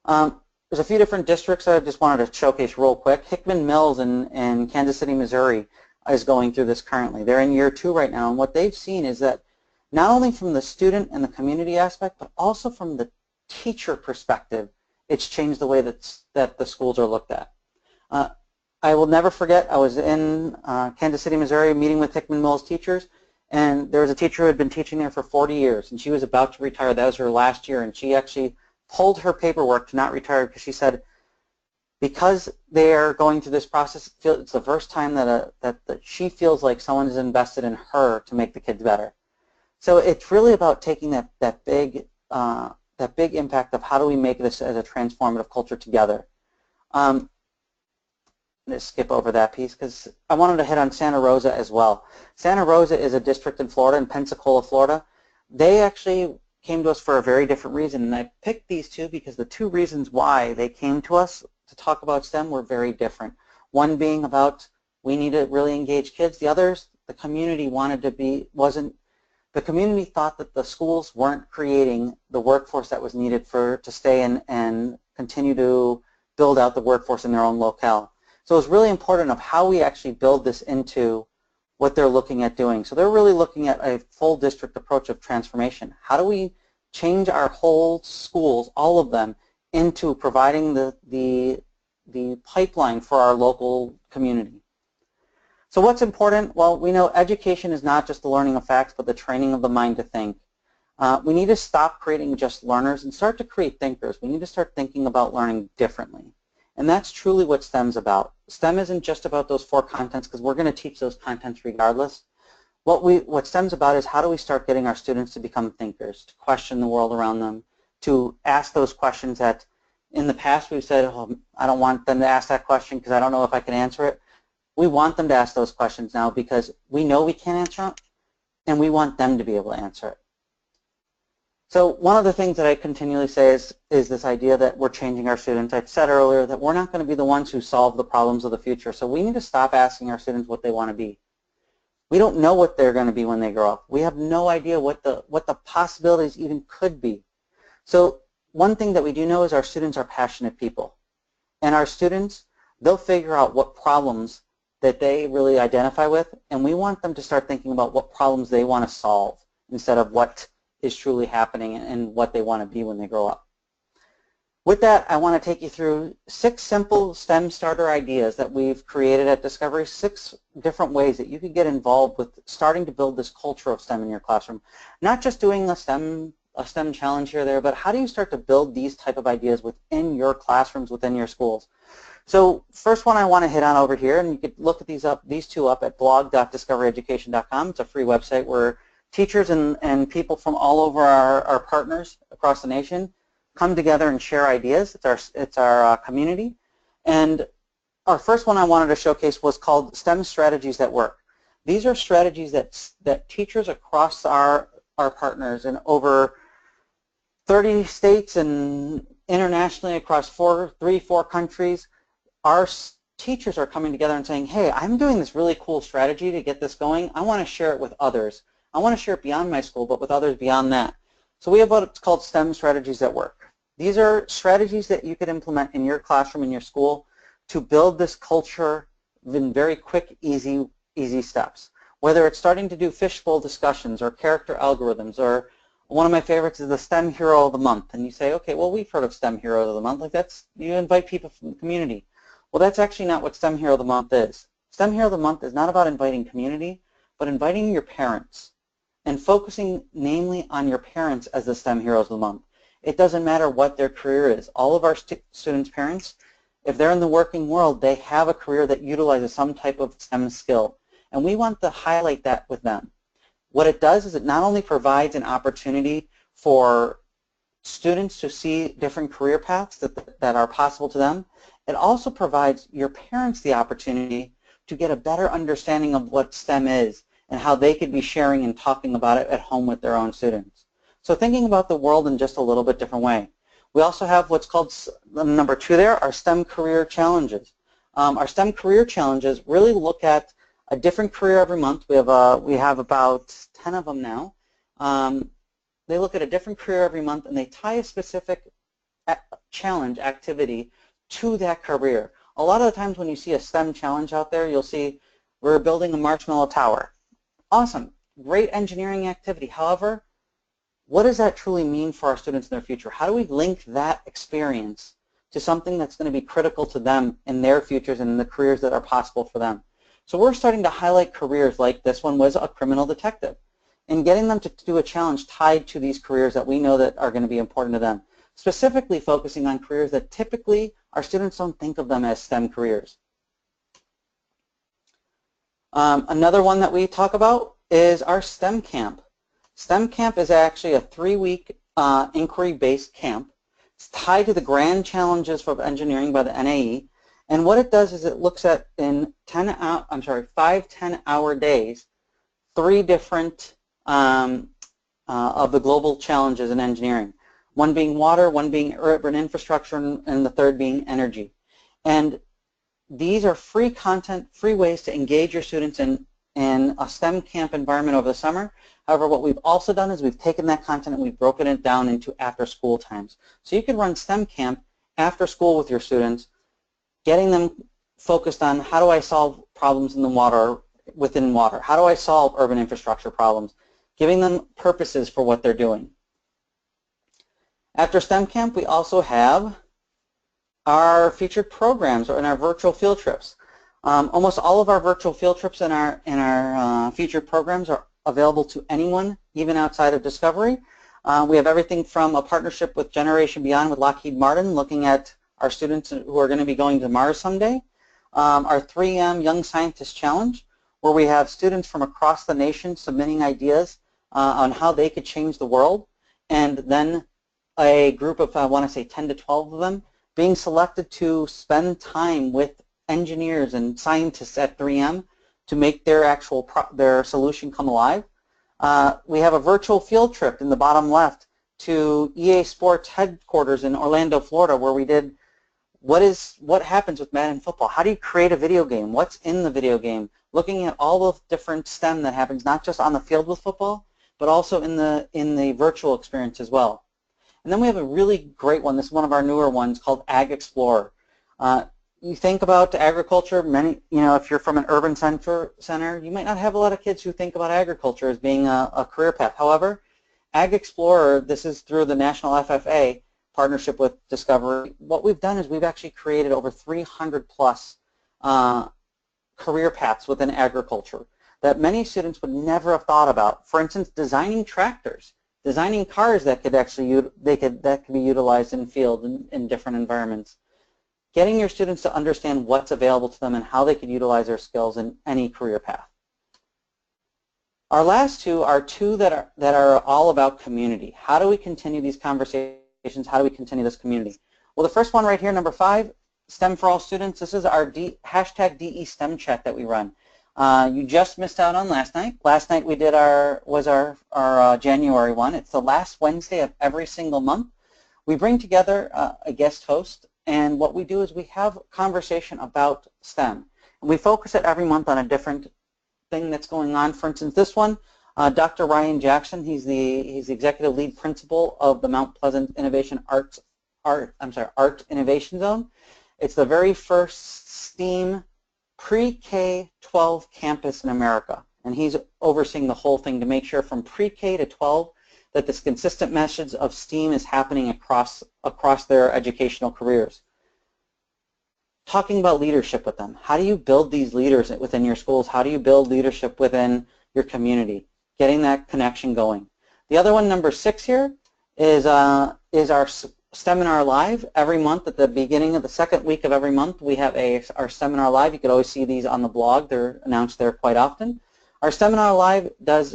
There's a few different districts that I just wanted to showcase real quick. Hickman Mills in Kansas City, Missouri is going through this currently. They're in year 2 right now, and what they've seen is that not only from the student and the community aspect, but also from the teacher perspective, it's changed the way that the schools are looked at. I will never forget, I was in Kansas City, Missouri, meeting with Hickman Mills teachers, and there was a teacher who had been teaching there for 40 years, and she was about to retire. That was her last year, and she actually pulled her paperwork to not retire because she said, because they are going through this process, it's the first time that she feels like someone is invested in her to make the kids better. So it's really about taking that big impact of how do we make this as a transformative culture together. I'm going to skip over that piece because I wanted to hit on Santa Rosa as well. Santa Rosa is a district in Florida, in Pensacola, Florida. They actually came to us for a very different reason, and I picked these two because the 2 reasons why they came to us to talk about STEM were very different. One being about we need to really engage kids. The others, the community the community thought that the schools weren't creating the workforce that was needed to stay and continue to build out the workforce in their own locale. So it's really important of how we actually build this into what they're looking at doing. So they're really looking at a full district approach of transformation. How do we change our whole schools, all of them, into providing the pipeline for our local community? So what's important? Well, we know education is not just the learning of facts, but the training of the mind to think. We need to stop creating just learners and start to create thinkers. We need to start thinking about learning differently. And that's truly what STEM's about. STEM isn't just about those 4 contents because we're going to teach those contents regardless. What STEM's about is how do we start getting our students to become thinkers, to question the world around them, to ask those questions that in the past we've said, oh, I don't want them to ask that question because I don't know if I can answer it. We want them to ask those questions now because we know we can't answer it, and we want them to be able to answer it. So one of the things that I continually say is this idea that we're changing our students. I said earlier that we're not going to be the ones who solve the problems of the future, so we need to stop asking our students what they want to be. We don't know what they're going to be when they grow up. We have no idea what the possibilities even could be. So one thing that we do know is our students are passionate people. And our students, they'll figure out what problems that they really identify with, and we want them to start thinking about what problems they want to solve instead of what is truly happening and what they want to be when they grow up. With that, I want to take you through 6 simple STEM starter ideas that we've created at Discovery, 6 different ways that you could get involved with starting to build this culture of STEM in your classroom. Not just doing a STEM challenge here or there, but how do you start to build these type of ideas within your classrooms, within your schools? So first one I want to hit on over here, and you could look at these 2 up at blog.discoveryeducation.com. It's a free website where teachers and people from all over our partners across the nation come together and share ideas. It's our community. And our first one I wanted to showcase was called STEM Strategies That Work. These are strategies that teachers across our partners in over 30 states and internationally across 4 countries, our teachers are coming together and saying, hey, I'm doing this really cool strategy to get this going. I want to share it with others. I want to share it beyond my school, but with others beyond that. So we have what's called STEM Strategies That Work. These are strategies that you could implement in your classroom, in your school, to build this culture in very quick, easy steps. Whether it's starting to do fishbowl discussions or character algorithms, or one of my favorites is the STEM Hero of the Month. And you say, okay, well, we've heard of STEM Hero of the Month. Like you invite people from the community. Well, that's actually not what STEM Hero of the Month is. STEM Hero of the Month is not about inviting community, but inviting your parents and focusing namely on your parents as the STEM Heroes of the Month. It doesn't matter what their career is. All of our students' parents, if they're in the working world, they have a career that utilizes some type of STEM skill. And we want to highlight that with them. What it does is it not only provides an opportunity for students to see different career paths that are possible to them, it also provides your parents the opportunity to get a better understanding of what STEM is and how they could be sharing and talking about it at home with their own students. So thinking about the world in just a little bit different way. We also have what's called, number 2 there, our STEM career challenges. Our STEM career challenges really look at a different career every month. We have about 10 of them now. They look at a different career every month, and they tie a specific challenge activity to that career. A lot of the times when you see a STEM challenge out there, you'll see we're building a marshmallow tower. Awesome, great engineering activity. However, what does that truly mean for our students in their future? How do we link that experience to something that's going to be critical to them in their futures and in the careers that are possible for them? So we're starting to highlight careers like this one was a criminal detective, and getting them to do a challenge tied to these careers that we know that are going to be important to them, specifically focusing on careers that typically our students don't think of them as STEM careers. Another one that we talk about is our STEM camp. STEM camp is actually a 3-week inquiry-based camp. It's tied to the grand challenges for engineering by the NAE, and what it does is it looks at in 5 10-hour days, 3 different of the global challenges in engineering. One being water, one being urban infrastructure, and the third being energy. And these are free content, free ways to engage your students in a STEM camp environment over the summer. However, what we've also done is we've taken that content and we've broken it down into after school times. So you can run STEM camp after school with your students, getting them focused on how do I solve problems in the water, within water? How do I solve urban infrastructure problems? Giving them purposes for what they're doing. After STEM camp, we also have our featured programs and our virtual field trips. Almost all of our virtual field trips in our featured programs are available to anyone, even outside of Discovery. We have everything from a partnership with Generation Beyond with Lockheed Martin, looking at our students who are going to be going to Mars someday. Our 3M Young Scientist Challenge, where we have students from across the nation submitting ideas on how they could change the world, and then a group of, I want to say 10 to 12 of them, being selected to spend time with engineers and scientists at 3M to make their their solution come alive. We have a virtual field trip in the bottom left to EA Sports headquarters in Orlando, Florida, where we did what happens with Madden football. How do you create a video game? What's in the video game? Looking at all of the different STEM that happens, not just on the field with football, but also in the virtual experience as well. And then we have a really great one. This is one of our newer ones called Ag Explorer. You think about agriculture, if you're from an urban center, you might not have a lot of kids who think about agriculture as being a career path. However, Ag Explorer, this is through the National FFA partnership with Discovery. What we've done is we've actually created over 300 plus career paths within agriculture that many students would never have thought about. For instance, designing tractors, designing cars that could actually that could be utilized in field in different environments. Getting your students to understand what's available to them and how they could utilize their skills in any career path. Our last two are that are all about community. How do we continue these conversations? How do we continue this community? Well, the first one right here, number 5, STEM for all students. This is our hashtag DE STEM chat that we run. You just missed out on last night. Last night we did our January one. It's the last Wednesday of every single month. We bring together a guest host, and what we do is we have conversation about STEM. And we focus it every month on a different thing that's going on. For instance, this one, Dr. Ryan Jackson, he's the executive lead principal of the Mount Pleasant Art Innovation Zone. It's the very first STEAM pre-K-12 campus in America, and he's overseeing the whole thing to make sure from pre-K to 12 that this consistent message of STEAM is happening across their educational careers. Talking about leadership with them. How do you build these leaders within your schools? How do you build leadership within your community? Getting that connection going. The other one, number 6 here, is our Seminar Live. Every month at the beginning of the second week of every month, we have our Seminar Live. You could always see these on the blog. They're announced there quite often. Our Seminar Live does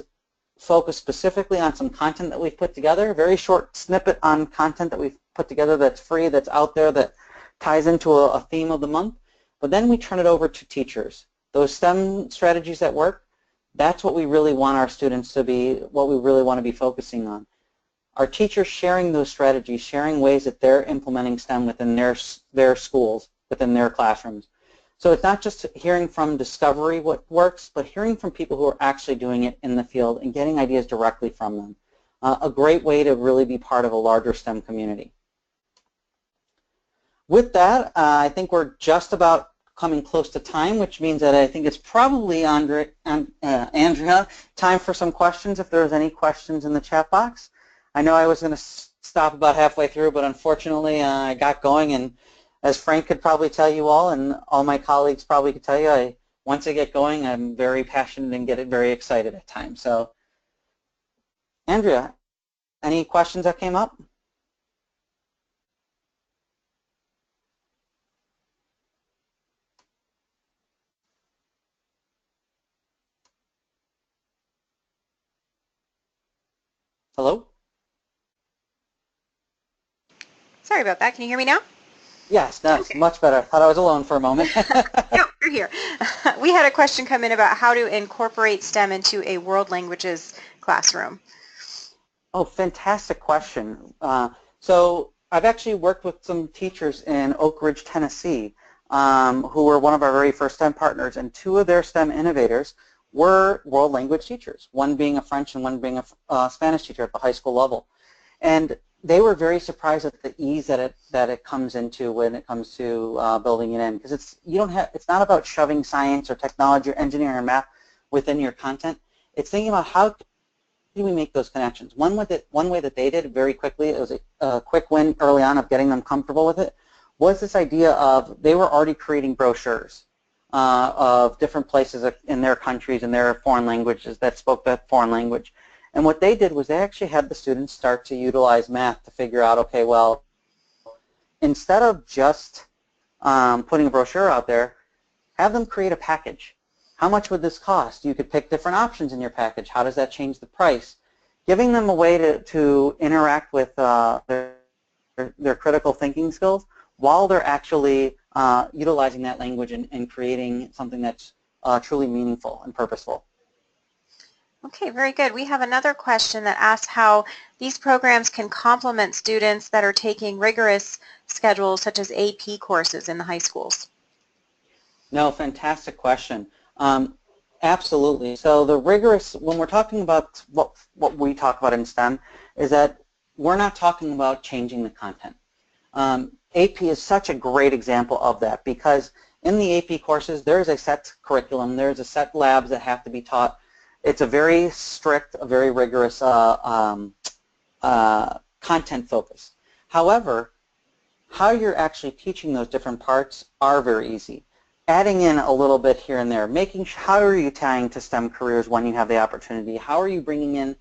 focus specifically on some content that we've put together, a very short snippet on content that we've put together that's free, that's out there, that ties into a theme of the month, but then we turn it over to teachers. Those STEM strategies that work, that's what we really want our students to be, what we really want to be focusing on. Our teachers sharing those strategies, sharing ways that they're implementing STEM within their schools, within their classrooms. So it's not just hearing from discovery what works, but hearing from people who are actually doing it in the field and getting ideas directly from them. A great way to really be part of a larger STEM community. With that, I think we're just about coming close to time, which means that I think it's probably, Andrea, time for some questions if there's any questions in the chat box. I know I was going to stop about halfway through, but unfortunately I got going, and as Frank could probably tell you all, and all my colleagues probably could tell you, once I get going, I'm very passionate and get very excited at times. So, Andrea, any questions that came up? Hello?
Sorry about that. Can you hear me now?
Yes, that's
okay.
Much better. I thought I was alone for a moment.
No, you're here. We had a question come in about how to incorporate STEM into a world languages classroom.
Oh, fantastic question. So I've actually worked with some teachers in Oak Ridge, Tennessee, who were one of our very first STEM partners, and two of their STEM innovators were world language teachers, one being a French and one being a Spanish teacher at the high school level. And they were very surprised at the ease that it comes into when it comes to building it in, because it's not about shoving science or technology or engineering or math within your content. It's thinking about how do we make those connections. One way that they did very quickly, it was a quick win early on of getting them comfortable with it, was this idea of they were already creating brochures of different places in their countries and their foreign languages that spoke that foreign language. And what they did was they actually had the students start to utilize math to figure out, okay, well, instead of just putting a brochure out there, have them create a package. How much would this cost? You could pick different options in your package. How does that change the price? Giving them a way to interact with their critical thinking skills while they're actually utilizing that language and creating something that's truly meaningful and purposeful.
Okay, very good. We have another question that asks how these programs can complement students that are taking rigorous schedules such as AP courses in the high schools.
No, fantastic question. Absolutely. So the rigorous, when we're talking about what we talk about in STEM, is that we're not talking about changing the content. AP is such a great example of that, because in the AP courses, there's a set curriculum, there's a set labs that have to be taught. It's a very strict, a very rigorous content focus. However, how you're actually teaching those different parts are very easy. Adding in a little bit here and there, how are you tying to STEM careers when you have the opportunity? How are you bringing in,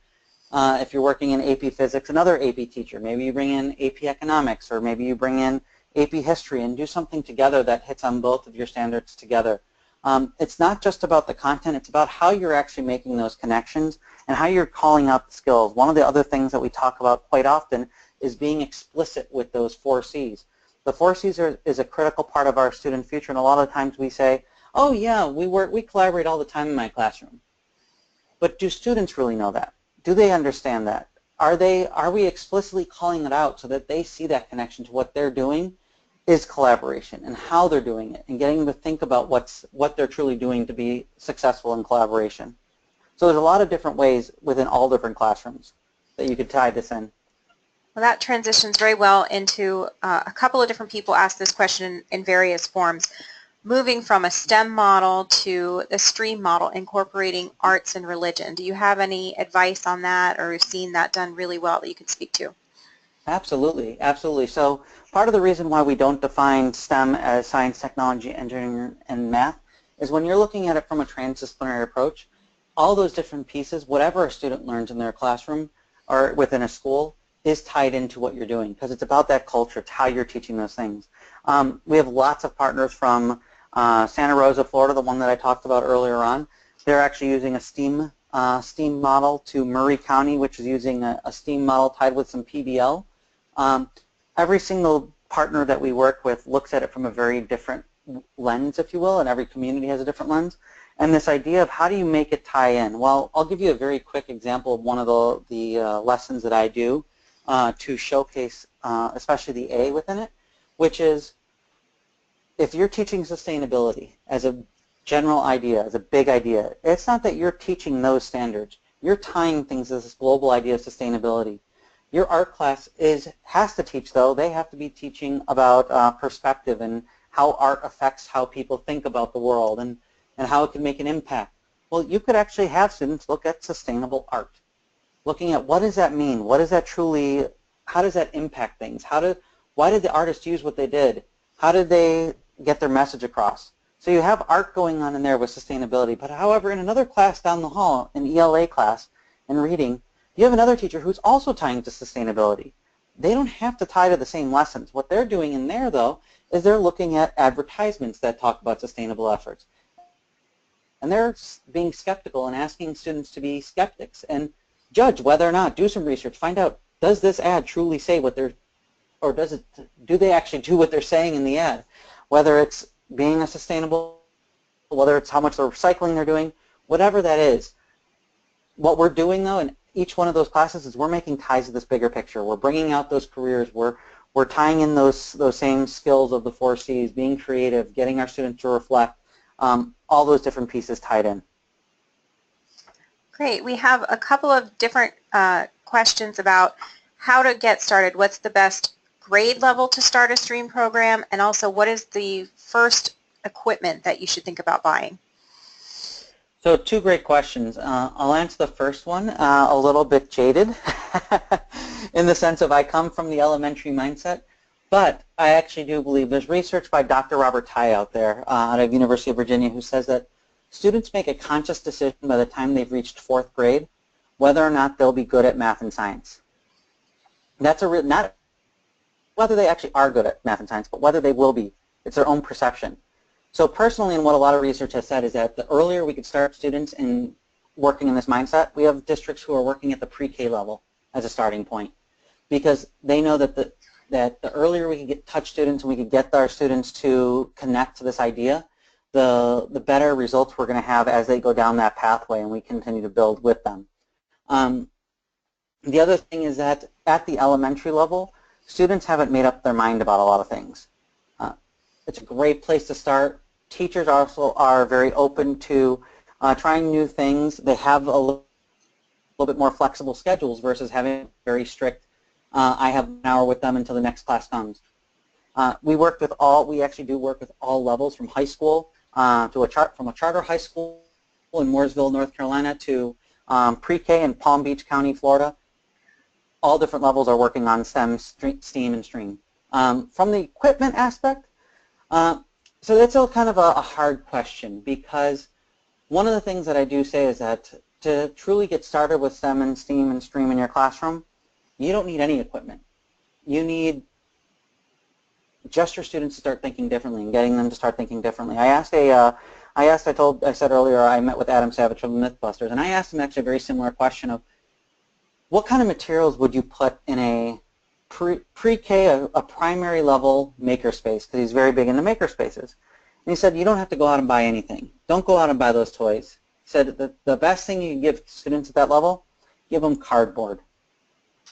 if you're working in AP Physics, another AP teacher? Maybe you bring in AP Economics, or maybe you bring in AP History and do something together that hits on both of your standards together. It's not just about the content, it's about how you're actually making those connections and how you're calling out the skills. One of the other things that we talk about quite often is being explicit with those 4 C's. The 4 C's is a critical part of our student future, and a lot of times we say, oh yeah, we collaborate all the time in my classroom. But do students really know that? Do they understand that? Are we explicitly calling it out so that they see that connection to what they're doing is collaboration and how they're doing it, and getting them to think about what they're truly doing to be successful in collaboration. So there's a lot of different ways within all different classrooms that you could tie this in.
Well, that transitions very well into a couple of different people asked this question in various forms. Moving from a STEM model to the STREAM model, incorporating arts and religion. Do you have any advice on that, or have seen that done really well that you could speak to?
Absolutely, absolutely. So part of the reason why we don't define STEM as science, technology, engineering, and math is when you're looking at it from a transdisciplinary approach, all those different pieces, whatever a student learns in their classroom or within a school, is tied into what you're doing, because it's about that culture, it's how you're teaching those things. We have lots of partners from Santa Rosa, Florida, the one that I talked about earlier on. They're actually using a STEAM model, to Murray County, which is using a STEAM model tied with some PBL. Every single partner that we work with looks at it from a very different lens, if you will, and every community has a different lens. And this idea of how do you make it tie in? Well, I'll give you a very quick example of one of the lessons that I do to showcase especially the A within it, which is if you're teaching sustainability as a general idea, as a big idea, it's not that you're teaching those standards. You're tying things as this global idea of sustainability. Your art class has to teach, though. They have to be teaching about perspective and how art affects how people think about the world and how it can make an impact. Well, you could actually have students look at sustainable art, looking at what does that mean? What does that truly, how does that impact things? Why did the artist use what they did? How did they get their message across? So you have art going on in there with sustainability, but however, in another class down the hall, an ELA class, in reading, you have another teacher who's also tying to sustainability. They don't have to tie to the same lessons. What they're doing in there, though, is they're looking at advertisements that talk about sustainable efforts. And they're being skeptical and asking students to be skeptics and judge whether or not, do some research, find out, does this ad truly say what they're, or do they actually do what they're saying in the ad? Whether it's being a sustainable, whether it's how much the recycling they're doing, whatever that is. What we're doing, though, in each one of those classes is we're making ties to this bigger picture. We're bringing out those careers. We're tying in those same skills of the 4 C's, being creative, getting our students to reflect, all those different pieces tied in.
Great. We have a couple of different questions about how to get started. What's the best grade level to start a STREAM program, and also what is the first equipment that you should think about buying?
So 2 great questions. I'll answer the first one a little bit jaded in the sense of I come from the elementary mindset, but I actually do believe there's research by Dr. Robert Tye out there out of University of Virginia who says that students make a conscious decision by the time they've reached 4th grade whether or not they'll be good at math and science. That's not whether they actually are good at math and science, but whether they will be. It's their own perception. So personally, and what a lot of research has said is that the earlier we could start students in working in this mindset, we have districts who are working at the pre-K level as a starting point, because they know that the earlier we could touch students and we could get our students to connect to this idea, the better results we're going to have as they go down that pathway and we continue to build with them. The other thing is that at the elementary level, students haven't made up their mind about a lot of things. It's a great place to start. Teachers also are very open to trying new things. They have a little bit more flexible schedules versus having very strict, I have an hour with them until the next class comes. We actually do work with all levels, from high school from a charter high school in Mooresville, North Carolina, to pre-K in Palm Beach County, Florida. All different levels are working on STEM, STEAM, and STREAM. From the equipment aspect, so that's a kind of a hard question, because one of the things that I do say is that to truly get started with STEM and STEAM and STREAM in your classroom, you don't need any equipment. You need just your students to start thinking differently and getting them to start thinking differently. I said earlier I met with Adam Savage from the Mythbusters, and I asked him actually a very similar question of what kind of materials would you put in a pre-K, a primary level makerspace, because he's very big into makerspaces. And he said, you don't have to go out and buy anything. Don't go out and buy those toys. He said the best thing you can give students at that level, give them cardboard.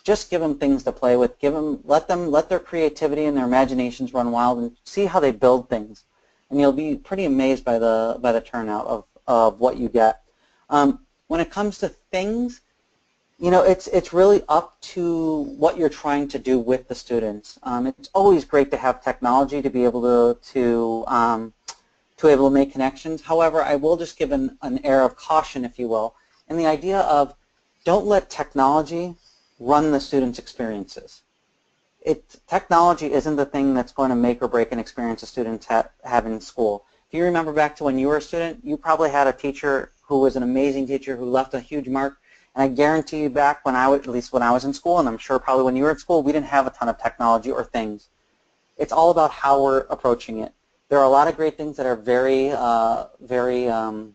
Just give them things to play with. Let their creativity and their imaginations run wild and see how they build things. And you'll be pretty amazed by the turnout of what you get. When it comes to things, you know, it's really up to what you're trying to do with the students. It's always great to have technology to be able to able to make connections. However, I will just give an air of caution, if you will, and the idea of don't let technology run the students' experiences. Technology isn't the thing that's going to make or break an experience the students have in school. If you remember back to when you were a student, you probably had a teacher who was an amazing teacher who left a huge mark. And I guarantee you back when at least when I was in school, and I'm sure probably when you were in school, we didn't have a ton of technology or things. It's all about how we're approaching it. There are a lot of great things that are very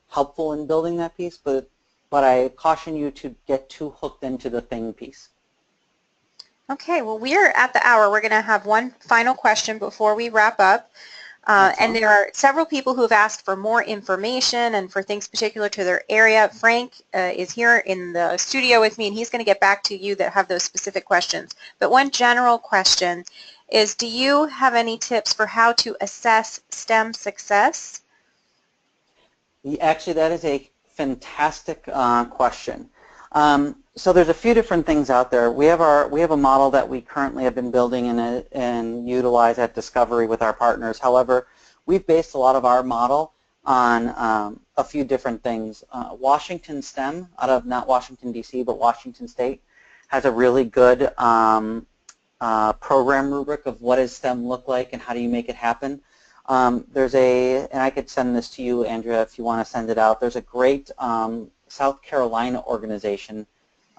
helpful in building that piece, but I caution you to get too hooked into the thing piece.
Okay, well, we are at the hour. We're going to have one final question before we wrap up. And there are several people who have asked for more information and for things particular to their area. Frank is here in the studio with me, and he's going to get back to you that have those specific questions. But one general question is, do you have any tips for how to assess STEM success?
Actually, that is a fantastic question. So there's a few different things out there. We have a model that we currently have been building and utilize at Discovery with our partners. However, we've based a lot of our model on a few different things. Washington STEM, out of not Washington D.C. but Washington State, has a really good program rubric of what does STEM look like and how do you make it happen. There's and I could send this to you, Andrea, if you want to send it out. There's a great South Carolina organization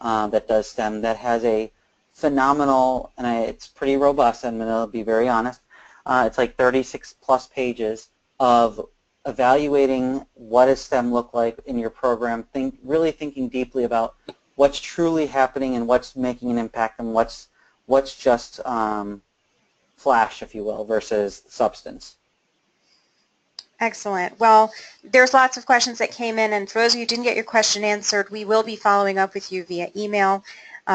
that does STEM that has a phenomenal, and it's pretty robust, I'm going to be very honest. It's like 36 plus pages of evaluating what does STEM look like in your program, really thinking deeply about what's truly happening and what's making an impact and what's just flash, if you will, versus substance.
Excellent. Well, there's lots of questions that came in, and for those of you who didn't get your question answered, we will be following up with you via email.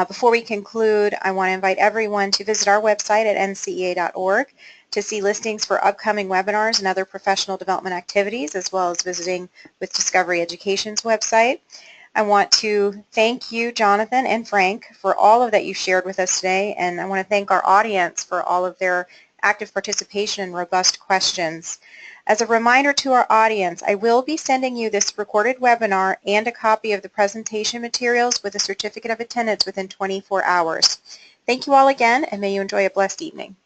Before we conclude, I want to invite everyone to visit our website at ncea.org to see listings for upcoming webinars and other professional development activities, as well as visiting with Discovery Education's website. I want to thank you, Jonathan and Frank, for all of that you shared with us today, and I want to thank our audience for all of their active participation and robust questions. As a reminder to our audience, I will be sending you this recorded webinar and a copy of the presentation materials with a certificate of attendance within 24 hours. Thank you all again, and may you enjoy a blessed evening.